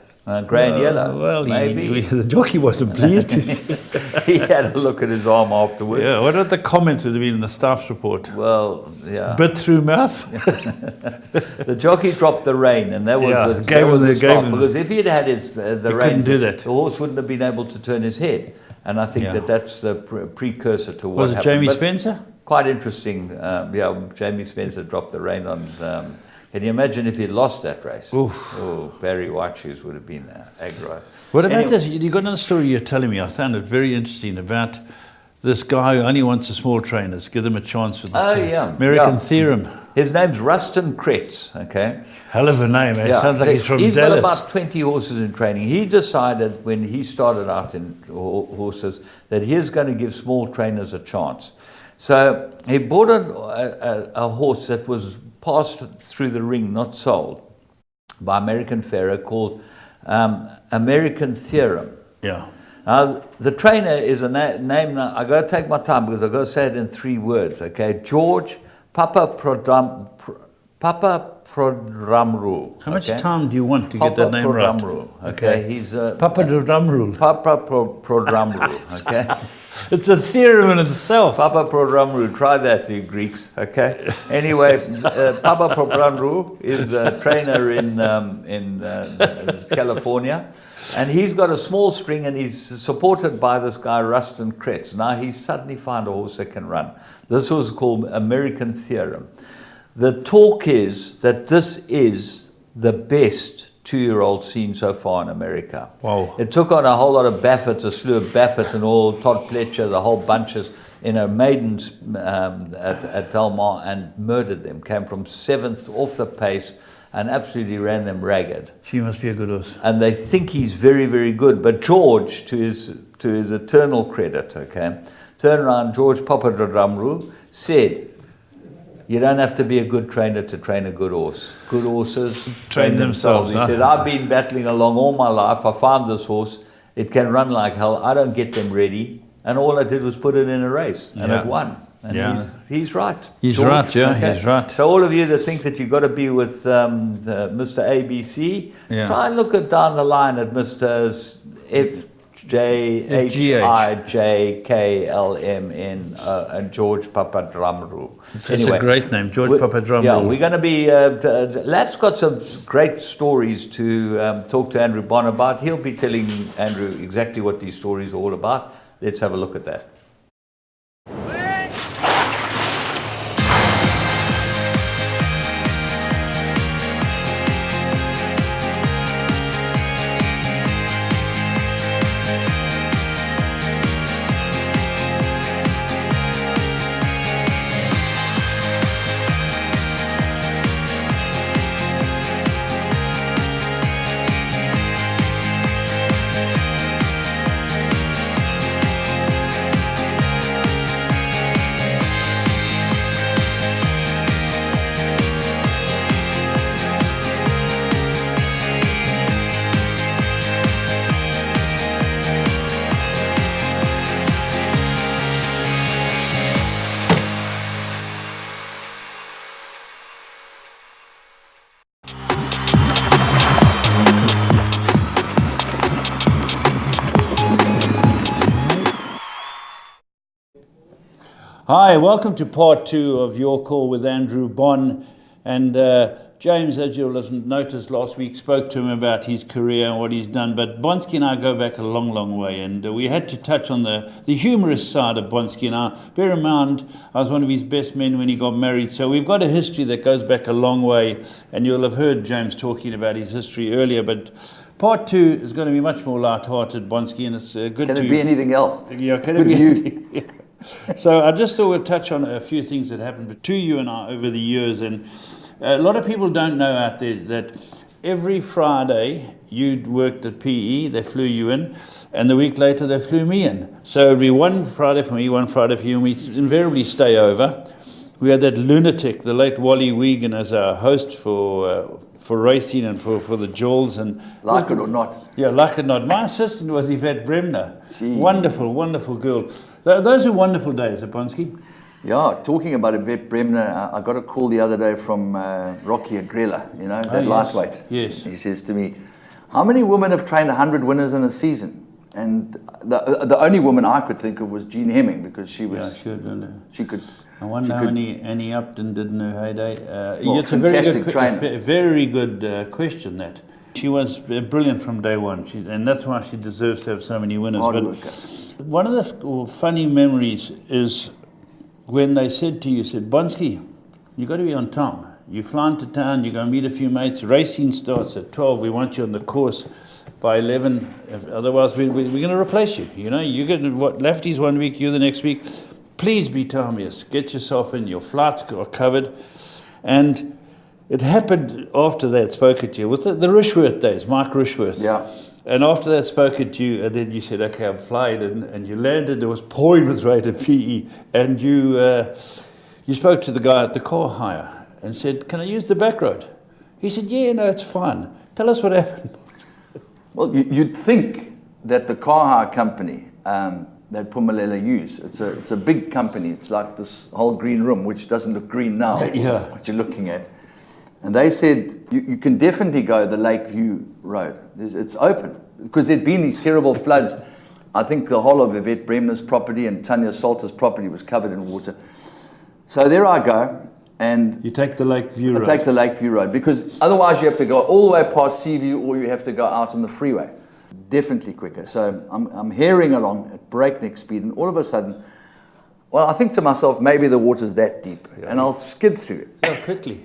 [SPEAKER 1] Grey and yellow.
[SPEAKER 2] Well,
[SPEAKER 1] maybe.
[SPEAKER 2] the jockey wasn't pleased to see.
[SPEAKER 1] He had a look at his arm afterwards.
[SPEAKER 2] Yeah, what would the comments would have been in the staff's report?
[SPEAKER 1] Well, yeah.
[SPEAKER 2] Bit through mouth?
[SPEAKER 1] The jockey dropped the rein, and that was the stop. Because if he'd had the rein,
[SPEAKER 2] the
[SPEAKER 1] horse wouldn't have been able to turn his head. And I think that's the precursor to what happened.
[SPEAKER 2] Was it Jamie Spencer?
[SPEAKER 1] Quite interesting. Jamie Spencer dropped the rein on. Can you imagine if he'd lost that race?
[SPEAKER 2] Oof.
[SPEAKER 1] Oh, Barry Whiteshoes would have been aggro.
[SPEAKER 2] What about this? You got another story you're telling me. I found it very interesting about this guy who only wants the small trainers. Give them a chance with the American Theorem.
[SPEAKER 1] His name's Rustin Kretz, okay?
[SPEAKER 2] Hell of a name, eh? Sounds like he's from Dallas.
[SPEAKER 1] He's got about 20 horses in training. He decided when he started out in horses that he's going to give small trainers a chance. So he bought a horse that was passed through the ring, not sold, by American Pharaoh called American Theorem.
[SPEAKER 2] Yeah.
[SPEAKER 1] Now, the trainer is a name now. I got to take my time because I've got to say it in 3 words, okay? George Papa Prodramru.
[SPEAKER 2] How much time do you want to get that name right?
[SPEAKER 1] Papa Prodramru, okay? He's
[SPEAKER 2] Papa Prodramru.
[SPEAKER 1] Papa Prodramru, okay?
[SPEAKER 2] It's a theorem in itself.
[SPEAKER 1] Papa Prodramru, try that, you Greeks, okay? Anyway, Papa Prodramru is a trainer in California, and he's got a small string, and he's supported by this guy, Rustin Kretz. Now, he's suddenly found a horse that can run. This was called American Theorem. The talk is that this is the best 2-year-old seen so far in America.
[SPEAKER 2] Wow.
[SPEAKER 1] It took on a whole lot of Baffert, a slew of Baffert and all, Todd Pletcher, the whole bunches in a maidens at Del Mar, and murdered them. Came from 7th off the pace and absolutely ran them ragged.
[SPEAKER 2] She must be a good horse.
[SPEAKER 1] And they think he's very, very good. But George, to his eternal credit, okay, turned around, George Papadramru said, you don't have to be a good trainer to train a good horse. Good horses train themselves. He said, I've been battling along all my life. I found this horse. It can run like hell. I don't get them ready. And all I did was put it in a race, and it won. And he's right.
[SPEAKER 2] He's
[SPEAKER 1] George,
[SPEAKER 2] right, yeah,
[SPEAKER 1] okay.
[SPEAKER 2] he's right.
[SPEAKER 1] So all of you that think that you've got to be with Mr. ABC, try and look down the line at Mr. FJHIJKLMN and George Papadramru.
[SPEAKER 2] It's a great name, George Papadramru.
[SPEAKER 1] Yeah, we're going to be... Lat's got some great stories to talk to Andrew Bonaparte. He'll be telling Andrew exactly what these stories are all about. Let's have a look at that.
[SPEAKER 2] Hi, welcome to part 2 of Your Call with Andrew Bon. And James, as you'll have noticed last week, spoke to him about his career and what he's done. But Bonsky and I go back a long, long way. And we had to touch on the humorous side of Bonsky. And I, bear in mind, I was one of his best men when he got married. So we've got a history that goes back a long way. And you'll have heard James talking about his history earlier. But part 2 is going to be much more light-hearted, Bonsky. And it's good
[SPEAKER 7] Can it be anything else?
[SPEAKER 2] Yeah, can it be anything? Yeah. So I just thought we'd touch on a few things that happened to you and I over the years. And a lot of people don't know out there that every Friday you worked at PE, they flew you in, and the week later they flew me in. So it'd be one Friday for me, one Friday for you, and we invariably stay over. We had that lunatic, the late Wally Wiegand, as our host for racing and for the jewels. And
[SPEAKER 7] like it or not.
[SPEAKER 2] Yeah, like it or not. My assistant was Yvette Bremner. Wonderful, wonderful girl. Those are wonderful days, Bonsky.
[SPEAKER 7] Yeah, talking about Yvette Bremner, I got a call the other day from Rocky Agrella, you know, that lightweight.
[SPEAKER 2] Yes.
[SPEAKER 7] He says to me, How many women have trained 100 winners in a season? And the only woman I could think of was Jean Hemming, because she was.
[SPEAKER 2] Yeah,
[SPEAKER 7] she could.
[SPEAKER 2] I wonder how many Annie Upton did in her heyday. It's a
[SPEAKER 7] fantastic trainer.
[SPEAKER 2] very good question, that. She was brilliant from day one, and that's why she deserves to have so many winners.
[SPEAKER 7] Hard
[SPEAKER 2] But
[SPEAKER 7] worker.
[SPEAKER 2] one of the funny memories is when they said to you, Bonsky, you got to be on time. You fly into town, you go meet a few mates, racing starts at 12, we want you on the course by 11, otherwise we're going to replace you. You know, you get lefties one week, you the next week. Please be timeous, get yourself in, your flights are covered. And it happened after that, spoke at you, with the Rushworth days, Mike Rushworth.
[SPEAKER 7] Yeah.
[SPEAKER 2] And after that spoke at you, and then you said, okay, I'm flying, and you landed, it was pouring with rain at PE, and you spoke to the guy at the car hire and said, can I use the back road? He said, yeah, no, it's fine. Tell us what happened.
[SPEAKER 7] Well, you'd think that the car hire company that Pumalele use, it's a big company. It's like this whole green room, which doesn't look green now,
[SPEAKER 2] Yeah.
[SPEAKER 7] what you're looking at. And they said, you can definitely go the Lakeview Road. It's open. Because there'd been these terrible floods. I think the whole of Yvette Bremner's property and Tanya Salter's property was covered in water. So there I go. And
[SPEAKER 2] You take the Lakeview Road.
[SPEAKER 7] I take the Lakeview Road, because otherwise you have to go all the way past Seaview, or you have to go out on the freeway. Definitely quicker. So I'm herring along at breakneck speed, and all of a sudden, well, I think to myself, maybe the water's that deep, and I'll skid through it.
[SPEAKER 2] So quickly.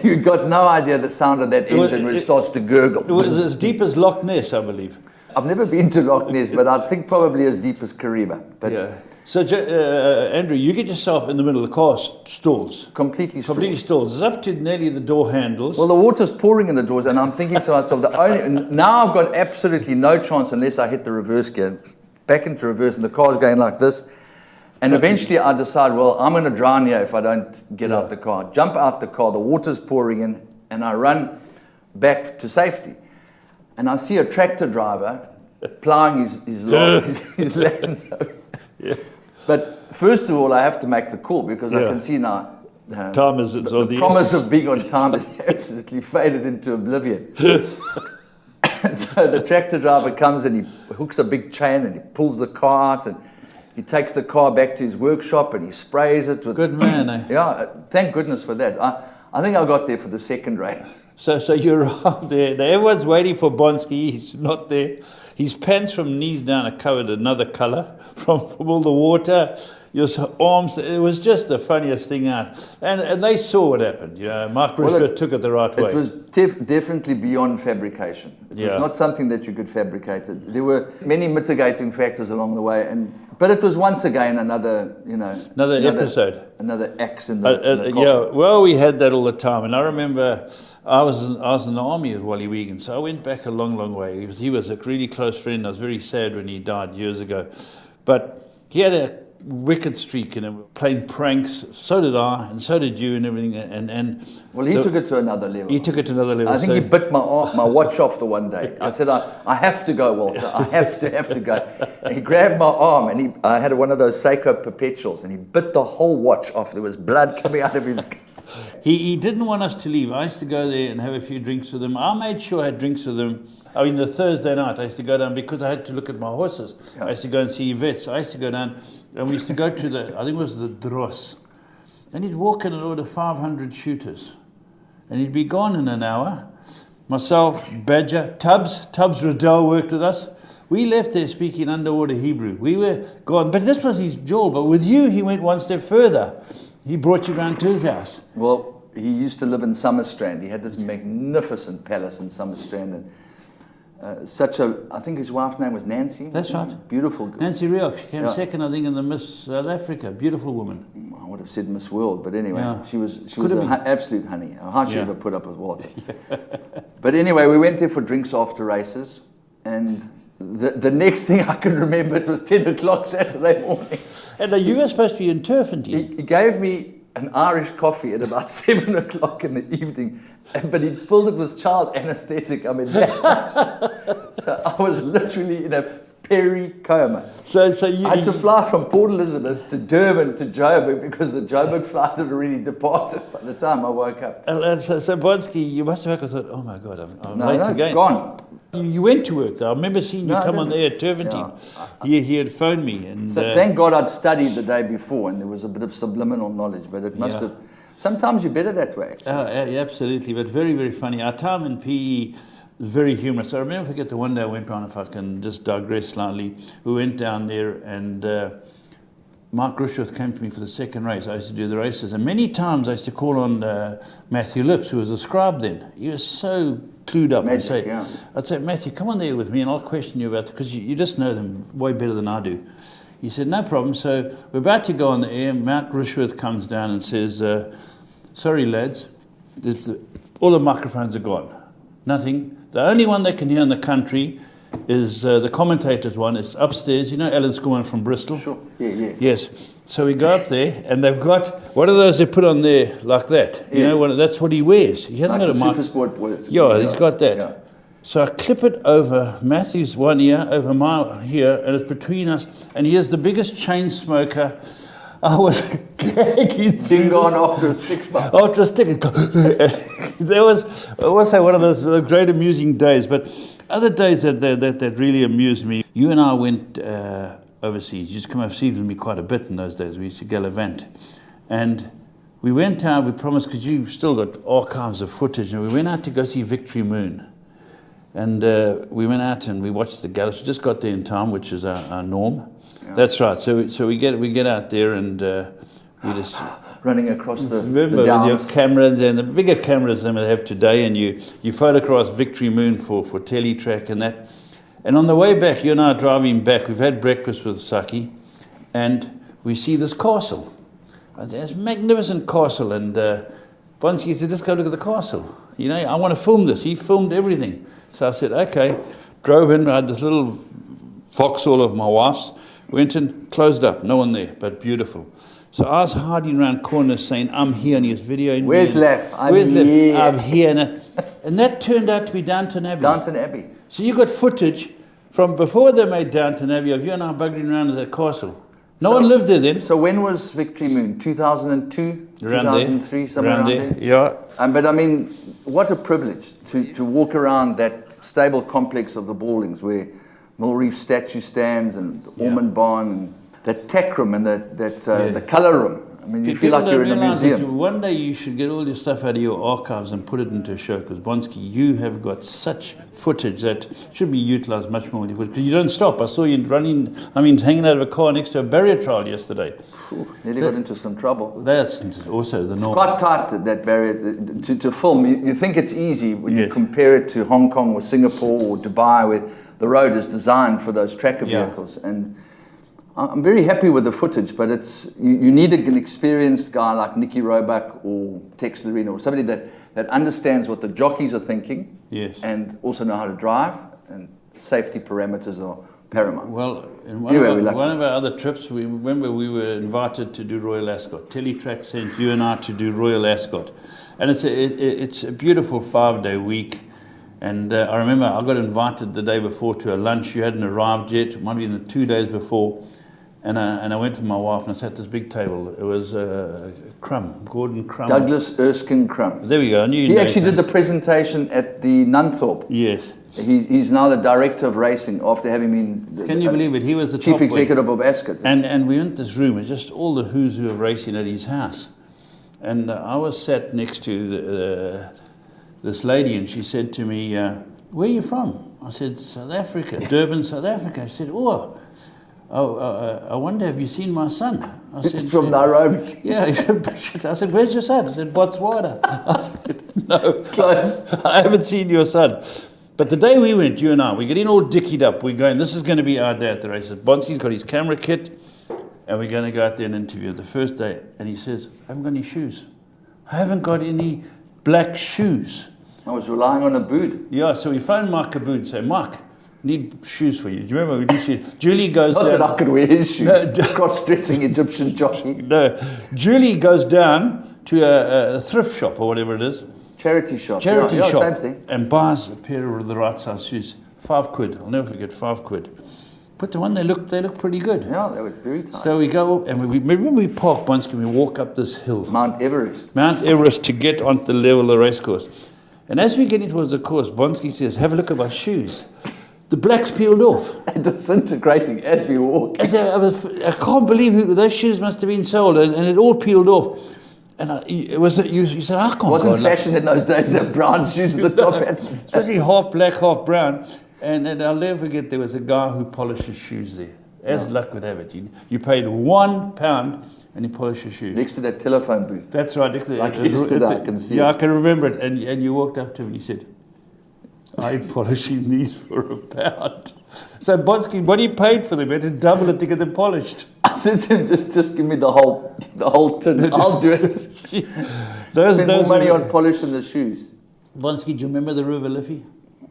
[SPEAKER 7] You got no idea the sound of that engine when it starts to gurgle.
[SPEAKER 2] It was as deep as Loch Ness, I believe.
[SPEAKER 7] I've never been to Loch Ness, but I think probably as deep as Kariba. But
[SPEAKER 2] Yeah. So, Andrew, you get yourself in the middle of the car, stalls.
[SPEAKER 7] completely stalled.
[SPEAKER 2] Completely stalls. It's up to nearly the door handles.
[SPEAKER 7] Well, the water's pouring in the doors, and I'm thinking to myself, now I've got absolutely no chance unless I hit the reverse gear, back into reverse, and the car's going like this. And eventually I decide, well, I'm going to drown here if I don't get out the car. Jump out the car, the water's pouring in, and I run back to safety. And I see a tractor driver ploughing his lands.
[SPEAKER 2] Yeah.
[SPEAKER 7] But first of all, I have to make the call, because I can see now
[SPEAKER 2] Time is
[SPEAKER 7] the promise of being on time is absolutely faded into oblivion. And so the tractor driver comes and he hooks a big chain and he pulls the car out, and he takes the car back to his workshop and he sprays it with...
[SPEAKER 2] Good man, eh?
[SPEAKER 7] Yeah, thank goodness for that. I think I got there for the second race.
[SPEAKER 2] So you arrive there. Everyone's waiting for Bonsky. He's not there. His pants from knees down are covered another colour from all the water. Your arms, it was just the funniest thing out. And they saw what happened. You know, Mark Rushworth took it the right way.
[SPEAKER 7] It was definitely beyond fabrication. It was not something that you could fabricate. There were many mitigating factors along the way, but it was once again another
[SPEAKER 2] episode.
[SPEAKER 7] Another axe in the coffin.
[SPEAKER 2] Yeah, well, we had that all the time. And I remember I was in the army with Wally Wiegand, so I went back a long, long way. He was a really close friend. I was very sad when he died years ago. But he had a wicked streak in him, playing pranks. So did I, and so did you, and everything. And
[SPEAKER 7] well, he took it to another level.
[SPEAKER 2] He took it to another level.
[SPEAKER 7] I think he bit my watch off the one day. I said, I have to go, Walter. I have to go. And he grabbed my arm, and I had one of those Seiko Perpetuals, and he bit the whole watch off. There was blood coming out of his...
[SPEAKER 2] He didn't want us to leave. I used to go there and have a few drinks with him. I made sure I had drinks with him. I mean, the Thursday night, I used to go down because I had to look at my horses. Yeah. I used to go and see vets. I used to go down, and we used to go to I think it was the Dross. And he'd walk in and order 500 shooters. And he'd be gone in an hour. Myself, Badger, Tubbs Riddell worked with us. We left there speaking underwater Hebrew. We were gone. But this was his jewel. But with you, he went one step further. He brought you round to his house.
[SPEAKER 7] Well, he used to live in Summerstrand. He had this magnificent palace in Summerstrand, and I think his wife's name was Nancy.
[SPEAKER 2] That's right.
[SPEAKER 7] Beautiful girl.
[SPEAKER 2] Nancy Rioch. She came second, I think, in the Miss South Africa. Beautiful woman.
[SPEAKER 7] I would have said Miss World, but anyway, she was an absolute honey. How she ever put up with Walter. But anyway, we went there for drinks after races, and the next thing I can remember, it was 10 o'clock Saturday morning.
[SPEAKER 2] And you were supposed to be in Turfentine.
[SPEAKER 7] He gave me an Irish coffee at about 7 o'clock in the evening, but he'd filled it with child anesthetic. I mean, so I was literally in a Pericoma.
[SPEAKER 2] So
[SPEAKER 7] I had to fly from Port Elizabeth to Durban to Joburg because the Joburg flight had already departed by the time I woke up.
[SPEAKER 2] So Bonsky, you must have thought, oh my God, I'm late again.
[SPEAKER 7] Gone.
[SPEAKER 2] You went to work, though. I remember seeing you come on the air at Turventine.
[SPEAKER 7] Yeah.
[SPEAKER 2] He had phoned me. And
[SPEAKER 7] So thank God I'd studied the day before, and there was a bit of subliminal knowledge, but it must have. Sometimes you're better that way. Actually.
[SPEAKER 2] Absolutely, but very, very funny. Our time in PE was very humorous. I remember, forget the one day I went round, if I can just digress slightly. We went down there, and Mark Rushworth came to me for the second race. I used to do the races, and many times I used to call on Matthew Lips, who was a scribe then. He was so clued up. I'd say, Matthew, come on there with me, and I'll question you about it, because you just know them way better than I do. He said, no problem. So we're about to go on the air. Mark Rushworth comes down and says, sorry, lads, all the microphones are gone. Nothing. The only one they can hear in the country is the commentator's one. It's upstairs. You know Alan Scorman from Bristol?
[SPEAKER 7] Sure. Yeah.
[SPEAKER 2] Yes. So we go up there, and they've got one of those they put on there like that. You know, that's what he wears. He hasn't
[SPEAKER 7] like
[SPEAKER 2] got a mic.
[SPEAKER 7] Supersport wears.
[SPEAKER 2] Yeah, he's got that.
[SPEAKER 7] Yeah.
[SPEAKER 2] So I clip it over Matthew's one ear, over my here, and it's between us. And here's the biggest chain smoker. I was gagging through.
[SPEAKER 7] Ding on after a stick-bite.
[SPEAKER 2] After a stick. There was, I won't say one of those great amusing days, but other days that really amused me. You and I went overseas. You used to come overseas with me quite a bit in those days. We used to gallivant. And we went out, we promised, because you've still got archives of footage, and we went out to go see Victory Moon. And we went out and we watched the gallops. We just got there in time, which is our norm. Yeah. That's right. So we get out there and we just
[SPEAKER 7] running across the
[SPEAKER 2] remember
[SPEAKER 7] downs.
[SPEAKER 2] with your cameras and the bigger cameras than they have today, and you photograph Victory Moon for Teletrack and that. And on the way back, you and I are driving back. We've had breakfast with Saki, and we see this castle. It's a magnificent castle, and Bonsky said, "Let's go look at the castle. You know, I want to film this." He filmed everything. So I said, okay, drove in, I had this little Vauxhall of my wife's, went in, closed up, no one there, but beautiful. So I was hiding around corners saying, I'm here, and he was videoing.
[SPEAKER 7] Where's Lef?
[SPEAKER 2] Where's Lef? I'm here. And that turned out to be Downton Abbey.
[SPEAKER 7] Downton Abbey.
[SPEAKER 2] So you got footage from before they made Downton Abbey of you and I buggering around at that castle. No one lived there then.
[SPEAKER 7] So when was Victory Moon? 2002? 2003, somewhere around there?
[SPEAKER 2] Yeah.
[SPEAKER 7] But I mean, what a privilege to walk around that stable complex of the Baldings where Mill Reef statue stands and Ormond Barn and that tack room and the colour room. I mean, you feel like you're in a museum.
[SPEAKER 2] One day you should get all your stuff out of your archives and put it into a show, because Bonsky, you have got such footage that should be utilised much more. Because you don't stop. I saw you hanging out of a car next to a barrier trial yesterday.
[SPEAKER 7] Nearly got into some trouble.
[SPEAKER 2] That's also the norm.
[SPEAKER 7] It's quite tight, that barrier, to film. You think it's easy when you compare it to Hong Kong or Singapore or Dubai, where the road is designed for those tracker vehicles. And I'm very happy with the footage, but it's you need an experienced guy like Nicky Roebuck or Tex Lorena, or somebody that understands what the jockeys are thinking, and also know how to drive, and safety parameters are paramount.
[SPEAKER 2] Well, in one of our other trips, we were invited to do Royal Ascot. Teletrack sent you and I to do Royal Ascot, and it's a beautiful 5-day week. And I remember I got invited the day before to a lunch. You hadn't arrived yet. It might have been the 2 days before. And I went with my wife and I sat at this big table. It was Gordon Crum.
[SPEAKER 7] Douglas Erskine Crum.
[SPEAKER 2] There we go.
[SPEAKER 7] He actually did the presentation at the Nunthorpe.
[SPEAKER 2] Yes.
[SPEAKER 7] He's now the director of racing after having been...
[SPEAKER 2] Can you believe it? He was the
[SPEAKER 7] chief executive of Ascot.
[SPEAKER 2] And we went to this room. It's just all the who's who of racing at his house. And I was sat next to this lady, and she said to me, where are you from? I said, South Africa, Durban, South Africa. She said, I wonder, have you seen my son? I said,
[SPEAKER 7] it's from Nairobi.
[SPEAKER 2] Yeah. I said, where's your son? I said, Botswana. I said, no.
[SPEAKER 7] It's close.
[SPEAKER 2] I haven't seen your son. But the day we went, you and I, we're getting all dickied up. We're going, this is going to be our day at the races. Bonsy's got his camera kit, and we're going to go out there and interview the first day. And he says, I haven't got any shoes. I haven't got any black shoes.
[SPEAKER 7] I was relying on a boot.
[SPEAKER 2] Yeah, so we phoned Mike Abood and say, Mike, need shoes for you. Do you remember we did shoes? Julie goes
[SPEAKER 7] down.
[SPEAKER 2] Not
[SPEAKER 7] that I could wear his shoes. No, cross-dressing Egyptian jockey.
[SPEAKER 2] No. Julie goes down to a thrift shop or whatever it is.
[SPEAKER 7] Charity shop.
[SPEAKER 2] Charity shop.
[SPEAKER 7] Same thing.
[SPEAKER 2] And buys a pair of the right size shoes. £5. I'll never forget, £5. Put them on. They look pretty good.
[SPEAKER 7] Yeah, they were very tight.
[SPEAKER 2] So we go, and remember we park once, and we walk up this hill,
[SPEAKER 7] Mount Everest.
[SPEAKER 2] Mount Everest, to get onto the level of the race course. And as we get towards the course, Bonsky says, "Have a look at my shoes. The black's peeled off."
[SPEAKER 7] Disintegrating as we walk.
[SPEAKER 2] I said, I can't believe those shoes must have been sold, and it all peeled off. And you said, "I can't."
[SPEAKER 7] Wasn't fashion in those days have brown shoes at the top hat.
[SPEAKER 2] Especially half black, half brown. And I'll never forget, there was a guy who polished his shoes there. As luck would have it. You paid £1 and he polished your shoes.
[SPEAKER 7] Next to that telephone booth.
[SPEAKER 2] That's right.
[SPEAKER 7] Like yesterday, I can see
[SPEAKER 2] Yeah,
[SPEAKER 7] it.
[SPEAKER 2] I can remember it. And you walked up to him and he said, "I'm polishing these for £1." So Bonsky, what he paid for them, he had to double it to get them polished.
[SPEAKER 7] I said to him, just give me the whole tin. I'll do it. Spend more money on polishing the shoes.
[SPEAKER 2] Bonsky, do you remember the River Liffey?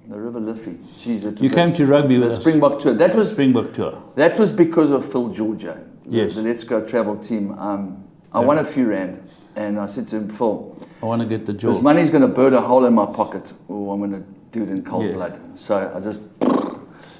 [SPEAKER 7] The River Liffey. Jeez, it was
[SPEAKER 2] You came to rugby with
[SPEAKER 7] the
[SPEAKER 2] us.
[SPEAKER 7] Springbok tour. That was
[SPEAKER 2] Springbok tour.
[SPEAKER 7] That was because of Phil Georgia,
[SPEAKER 2] Yes.
[SPEAKER 7] the Let's Go Travel team. I won a few rand, and I said to him, "Phil,
[SPEAKER 2] I want to get the
[SPEAKER 7] this
[SPEAKER 2] job.
[SPEAKER 7] money's going to burn a hole in my pocket, or I'm going to do it in cold
[SPEAKER 2] Yes.
[SPEAKER 7] blood." So I just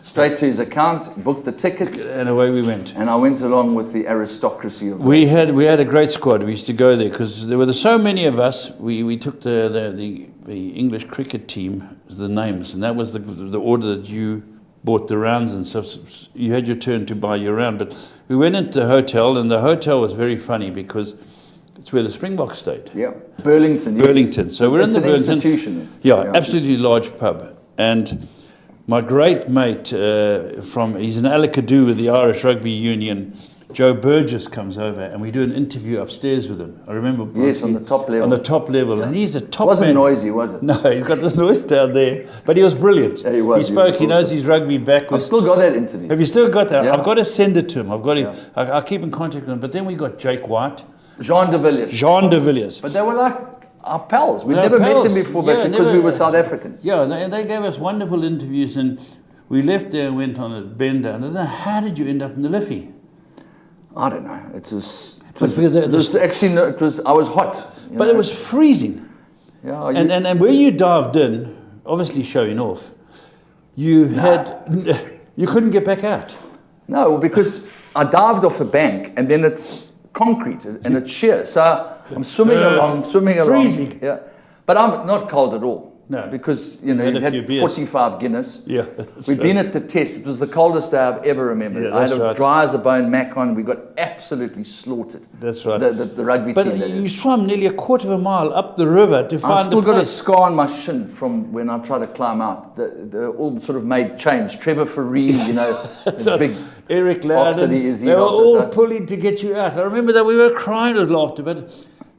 [SPEAKER 7] straight to his account, booked the tickets,
[SPEAKER 2] And away we went.
[SPEAKER 7] and I went along with the aristocracy of
[SPEAKER 2] We had a great squad. We used to go there because there were so many of us. We took the English cricket team, the names, and that was the order that you bought the rounds and stuff. So you had your turn to buy your round. But we went into the hotel, and the hotel was very funny because it's where the Springboks stayed.
[SPEAKER 7] Yeah, Burlington. Yes.
[SPEAKER 2] Burlington. So we're
[SPEAKER 7] It's
[SPEAKER 2] in the
[SPEAKER 7] an
[SPEAKER 2] Burlington.
[SPEAKER 7] institution.
[SPEAKER 2] Yeah, absolutely large pub. And my great mate he's an Alakadu with the Irish Rugby Union, Joe Burgess, comes over and we do an interview upstairs with him. I remember.
[SPEAKER 7] Yes, on the top level.
[SPEAKER 2] On the top level. And he's a top
[SPEAKER 7] Wasn't
[SPEAKER 2] man.
[SPEAKER 7] noisy, was it?
[SPEAKER 2] No, he's got this noise down there. But he was brilliant.
[SPEAKER 7] Yeah, he was.
[SPEAKER 2] He spoke, he
[SPEAKER 7] was
[SPEAKER 2] knows
[SPEAKER 7] awesome.
[SPEAKER 2] his rugby
[SPEAKER 7] I've
[SPEAKER 2] backwards.
[SPEAKER 7] still got that interview.
[SPEAKER 2] Have you still got that?
[SPEAKER 7] Yeah.
[SPEAKER 2] I've got to send it to him. I've got to.
[SPEAKER 7] Yeah.
[SPEAKER 2] I'll keep in contact with him. But then we got Jake White,
[SPEAKER 7] Jean de Villiers.
[SPEAKER 2] Jean de Villiers.
[SPEAKER 7] But they were like our pals. We'd
[SPEAKER 2] They were
[SPEAKER 7] never met
[SPEAKER 2] pals.
[SPEAKER 7] them before,
[SPEAKER 2] Yeah,
[SPEAKER 7] but because
[SPEAKER 2] never-
[SPEAKER 7] we were South Africans.
[SPEAKER 2] Yeah, they gave us wonderful interviews, and we left there and went on a bender. And I don't know, how did you end up in the Liffey?
[SPEAKER 7] I don't know. It was
[SPEAKER 2] But
[SPEAKER 7] actually, no, I was hot. you
[SPEAKER 2] But
[SPEAKER 7] know.
[SPEAKER 2] it was freezing.
[SPEAKER 7] Yeah,
[SPEAKER 2] And where you dived in, obviously showing off, you couldn't get back out.
[SPEAKER 7] no, because I dived off the bank and then it's concrete and it's sheer. So I'm swimming along.
[SPEAKER 2] freezing.
[SPEAKER 7] Yeah, but I'm not cold at all.
[SPEAKER 2] No.
[SPEAKER 7] Because
[SPEAKER 2] You had
[SPEAKER 7] you
[SPEAKER 2] a few
[SPEAKER 7] had
[SPEAKER 2] beers.
[SPEAKER 7] 45 Guinness.
[SPEAKER 2] Yeah.
[SPEAKER 7] We'd been at the test. It was the coldest day I've ever remembered.
[SPEAKER 2] Yeah,
[SPEAKER 7] I had
[SPEAKER 2] that's
[SPEAKER 7] a
[SPEAKER 2] right.
[SPEAKER 7] dry as a bone Mac on. We got absolutely slaughtered.
[SPEAKER 2] That's right.
[SPEAKER 7] The rugby
[SPEAKER 2] But
[SPEAKER 7] team. that
[SPEAKER 2] you
[SPEAKER 7] is.
[SPEAKER 2] swam nearly a quarter of a mile up the river to find
[SPEAKER 7] I've still
[SPEAKER 2] the
[SPEAKER 7] got a
[SPEAKER 2] place.
[SPEAKER 7] scar on my shin from when I tried to climb out. They all sort of made change. Trevor Faree, the
[SPEAKER 2] So
[SPEAKER 7] big
[SPEAKER 2] Eric
[SPEAKER 7] Oxley
[SPEAKER 2] Loudon,
[SPEAKER 7] is
[SPEAKER 2] they were
[SPEAKER 7] after,
[SPEAKER 2] all
[SPEAKER 7] so-
[SPEAKER 2] pulling to get you out. I remember that we were crying with laughter, but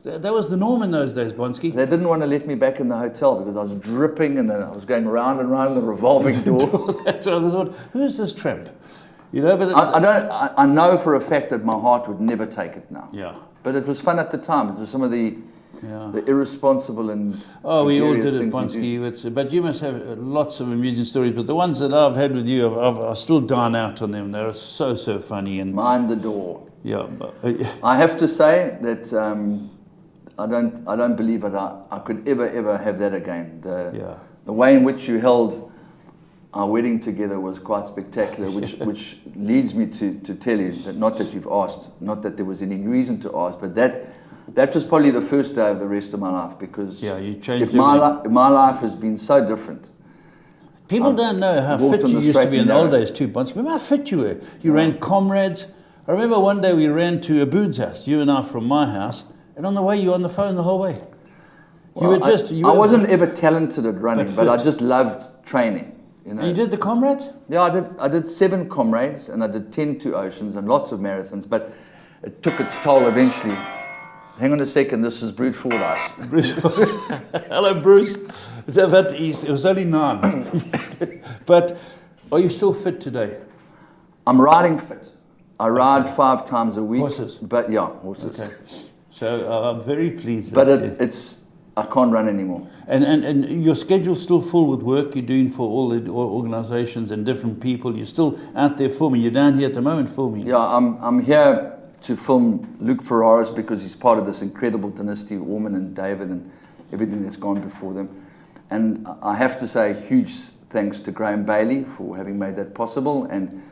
[SPEAKER 2] that was the norm in those days, Bonsky.
[SPEAKER 7] They didn't want to let me back in the hotel because I was dripping and then I was going round and round the revolving door.
[SPEAKER 2] That's what I thought, who's this tramp? But
[SPEAKER 7] I know for a fact that my heart would never take it now.
[SPEAKER 2] yeah.
[SPEAKER 7] But it was fun at the time. It was some of the
[SPEAKER 2] Yeah.
[SPEAKER 7] the irresponsible and
[SPEAKER 2] Oh, we all
[SPEAKER 7] gregarious
[SPEAKER 2] did it,
[SPEAKER 7] things you do.
[SPEAKER 2] Bonsky. But you must have lots of amusing stories. But the ones that I've had with you, I still dine out on them. They're so funny. And
[SPEAKER 7] Mind the door.
[SPEAKER 2] yeah, but,
[SPEAKER 7] I have to say that I don't believe that I could ever have that again. The way in which you held our wedding together was quite spectacular, which leads me to tell you that not that you've asked, not that there was any reason to ask, but that was probably the first day of the rest of my life because
[SPEAKER 2] Yeah, you changed
[SPEAKER 7] if my life has been so different.
[SPEAKER 2] people don't know how
[SPEAKER 7] walked
[SPEAKER 2] fit
[SPEAKER 7] on
[SPEAKER 2] you
[SPEAKER 7] the
[SPEAKER 2] used to
[SPEAKER 7] straight
[SPEAKER 2] be in
[SPEAKER 7] and
[SPEAKER 2] the old
[SPEAKER 7] narrow.
[SPEAKER 2] days too, Bonsky. Remember how fit you were? You ran comrades. I remember one day we ran to Abood's house, you and I from my house, and on the way you were on the phone the whole way.
[SPEAKER 7] Well, I wasn't ever talented at running,
[SPEAKER 2] But
[SPEAKER 7] but I
[SPEAKER 2] fit.
[SPEAKER 7] just loved training.
[SPEAKER 2] And you did the comrades?
[SPEAKER 7] Yeah, I did 7 comrades and I did 10 2 oceans and lots of marathons, but it took its toll eventually. Hang on a second, this is Brute Fordyce.
[SPEAKER 2] Bruce. Hello, Bruce. It was only 9. But are you still fit today?
[SPEAKER 7] I'm riding fit. I ride 5 times a week.
[SPEAKER 2] Horses?
[SPEAKER 7] But yeah, horses.
[SPEAKER 2] Okay. So I'm very pleased.
[SPEAKER 7] But
[SPEAKER 2] that,
[SPEAKER 7] I can't run anymore.
[SPEAKER 2] And your schedule's still full with work you're doing for all the organisations and different people. You're still out there filming. You're down here at the moment filming.
[SPEAKER 7] Yeah, I'm here to film Luke Ferraris because he's part of this incredible dynasty, Orman and David and everything that's gone before them. And I have to say huge thanks to Graham Bailey for having made that possible, and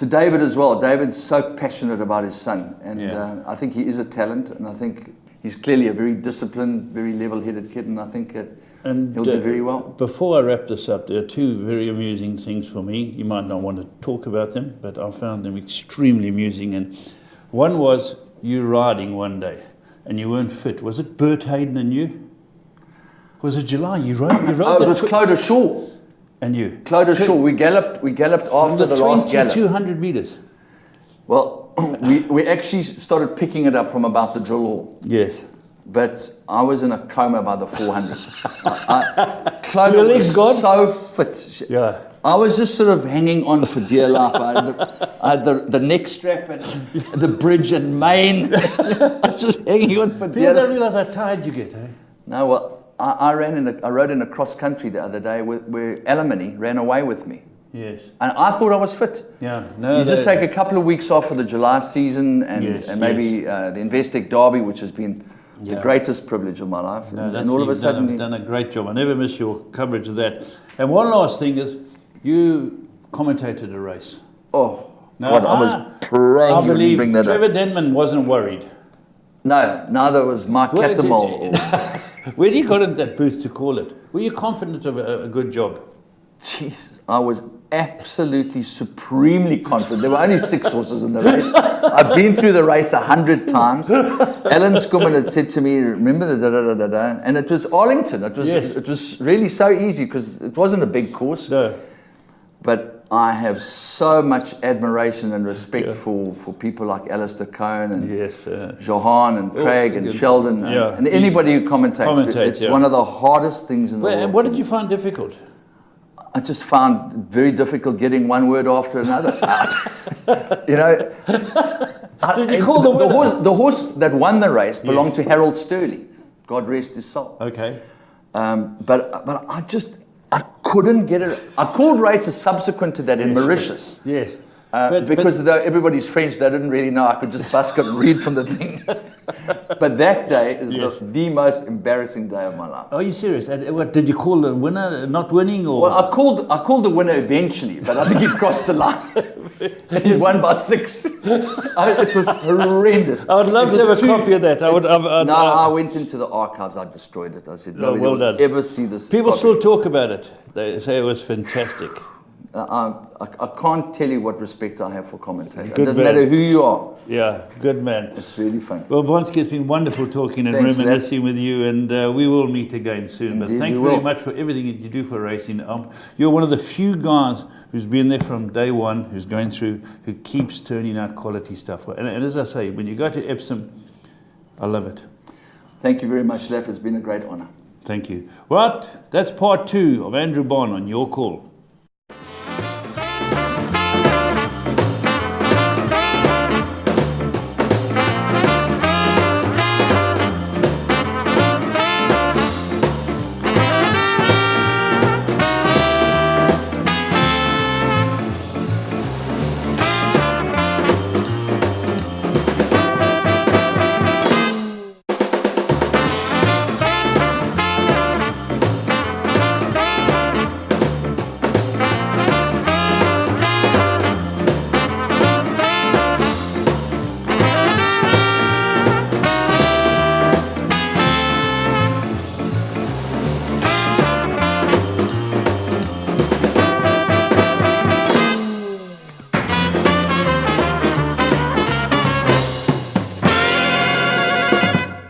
[SPEAKER 7] To David as well. David's so passionate about his son, and
[SPEAKER 2] Yeah.
[SPEAKER 7] I think he is a talent, and I think he's clearly a very disciplined, very level-headed kid, and I think that he'll do very well.
[SPEAKER 2] Before I wrap this up, there are two very amusing things for me. You might not want to talk about them, but I found them extremely amusing. And one was you riding one day, and you weren't fit. Was it Bert Hayden and you? Was it July? You rode
[SPEAKER 7] Oh, it was Clodagh Shaw.
[SPEAKER 2] and you.
[SPEAKER 7] Clodagh Shaw. We galloped after the last gallop.
[SPEAKER 2] 200 meters.
[SPEAKER 7] Well, we actually started picking it up from about the drill hall.
[SPEAKER 2] Yes.
[SPEAKER 7] But I was in a coma by the 400. Clodagh
[SPEAKER 2] Your legs
[SPEAKER 7] was
[SPEAKER 2] gone?
[SPEAKER 7] so fit.
[SPEAKER 2] Yeah.
[SPEAKER 7] I was just sort of hanging on for dear life. I had the neck strap and the bridge and mane. Just hanging on for dear
[SPEAKER 2] People don't
[SPEAKER 7] life.
[SPEAKER 2] realise how tired you get, eh?
[SPEAKER 7] No, well, I rode in a cross country the other day where Alamany ran away with me.
[SPEAKER 2] Yes.
[SPEAKER 7] And I thought I was fit.
[SPEAKER 2] Yeah. No.
[SPEAKER 7] You just take a couple of weeks off for the July season and,
[SPEAKER 2] Yes,
[SPEAKER 7] and maybe the Investec Derby, which has been the greatest privilege of my life.
[SPEAKER 2] No,
[SPEAKER 7] and all of a sudden,
[SPEAKER 2] you've done a great job. I never miss your coverage of that. And one last thing is, you commentated a race.
[SPEAKER 7] oh,
[SPEAKER 2] Now,
[SPEAKER 7] God, I was praying
[SPEAKER 2] I
[SPEAKER 7] you would
[SPEAKER 2] believe
[SPEAKER 7] bring that
[SPEAKER 2] Trevor
[SPEAKER 7] up.
[SPEAKER 2] Denman wasn't worried.
[SPEAKER 7] No, neither was Mike
[SPEAKER 2] Where
[SPEAKER 7] Kattermole.
[SPEAKER 2] Where you got in that booth to call it? Were you confident of a good job?
[SPEAKER 7] Jesus, I was absolutely supremely confident. There were only 6 horses in the race. I've been through the race 100 times. Alan Skumman had said to me, remember the da-da-da-da-da? And it was Arlington. It was really so easy because it wasn't a big course.
[SPEAKER 2] No.
[SPEAKER 7] But I have so much admiration and respect for people like Alistair Cohn and
[SPEAKER 2] Yes.
[SPEAKER 7] Johan and Craig and
[SPEAKER 2] good.
[SPEAKER 7] Sheldon
[SPEAKER 2] Yeah.
[SPEAKER 7] and anybody who commentates. It's
[SPEAKER 2] yeah.
[SPEAKER 7] one of the hardest things in the world.
[SPEAKER 2] And what did you find difficult?
[SPEAKER 7] I just found it very difficult getting one word after another out. You know,
[SPEAKER 2] Did you call
[SPEAKER 7] the horse that won the race belonged to Harold Sturley, God rest his soul.
[SPEAKER 2] Okay.
[SPEAKER 7] But I couldn't get it. I called races subsequent to that in Mauritius.
[SPEAKER 2] Yes.
[SPEAKER 7] Because though everybody's French, they didn't really know. I could just busk it and read from the thing. But that day is the most embarrassing day of my life.
[SPEAKER 2] Are you serious? And what did you call the winner not winning, or?
[SPEAKER 7] Well, I called the winner eventually, but I think he crossed the line. And he won by 6. It was horrendous.
[SPEAKER 2] I would love to have a copy of that.
[SPEAKER 7] I went into the archives. I destroyed it. I said nobody
[SPEAKER 2] well
[SPEAKER 7] will
[SPEAKER 2] done.
[SPEAKER 7] ever see this.
[SPEAKER 2] People
[SPEAKER 7] copy.
[SPEAKER 2] still talk about it. They say it was fantastic.
[SPEAKER 7] I can't tell you what respect I have for commentators. It
[SPEAKER 2] Good
[SPEAKER 7] doesn't
[SPEAKER 2] man.
[SPEAKER 7] matter who you are.
[SPEAKER 2] Yeah, good man.
[SPEAKER 7] It's really fun.
[SPEAKER 2] Well, Bonsky, it's been wonderful talking and
[SPEAKER 7] Thanks,
[SPEAKER 2] reminiscing with you, and we will meet again soon. But
[SPEAKER 7] Indeed,
[SPEAKER 2] thanks
[SPEAKER 7] we
[SPEAKER 2] very
[SPEAKER 7] will.
[SPEAKER 2] much for everything that you do for racing. You're one of the few guys who's been there from day one, who's going through, who keeps turning out quality stuff. And as I say, when you go to Epsom, I love it.
[SPEAKER 7] Thank you very much, Lef. It's been a great honour.
[SPEAKER 2] Thank you. Right, that's part 2 of Andrew Bond on Your Call.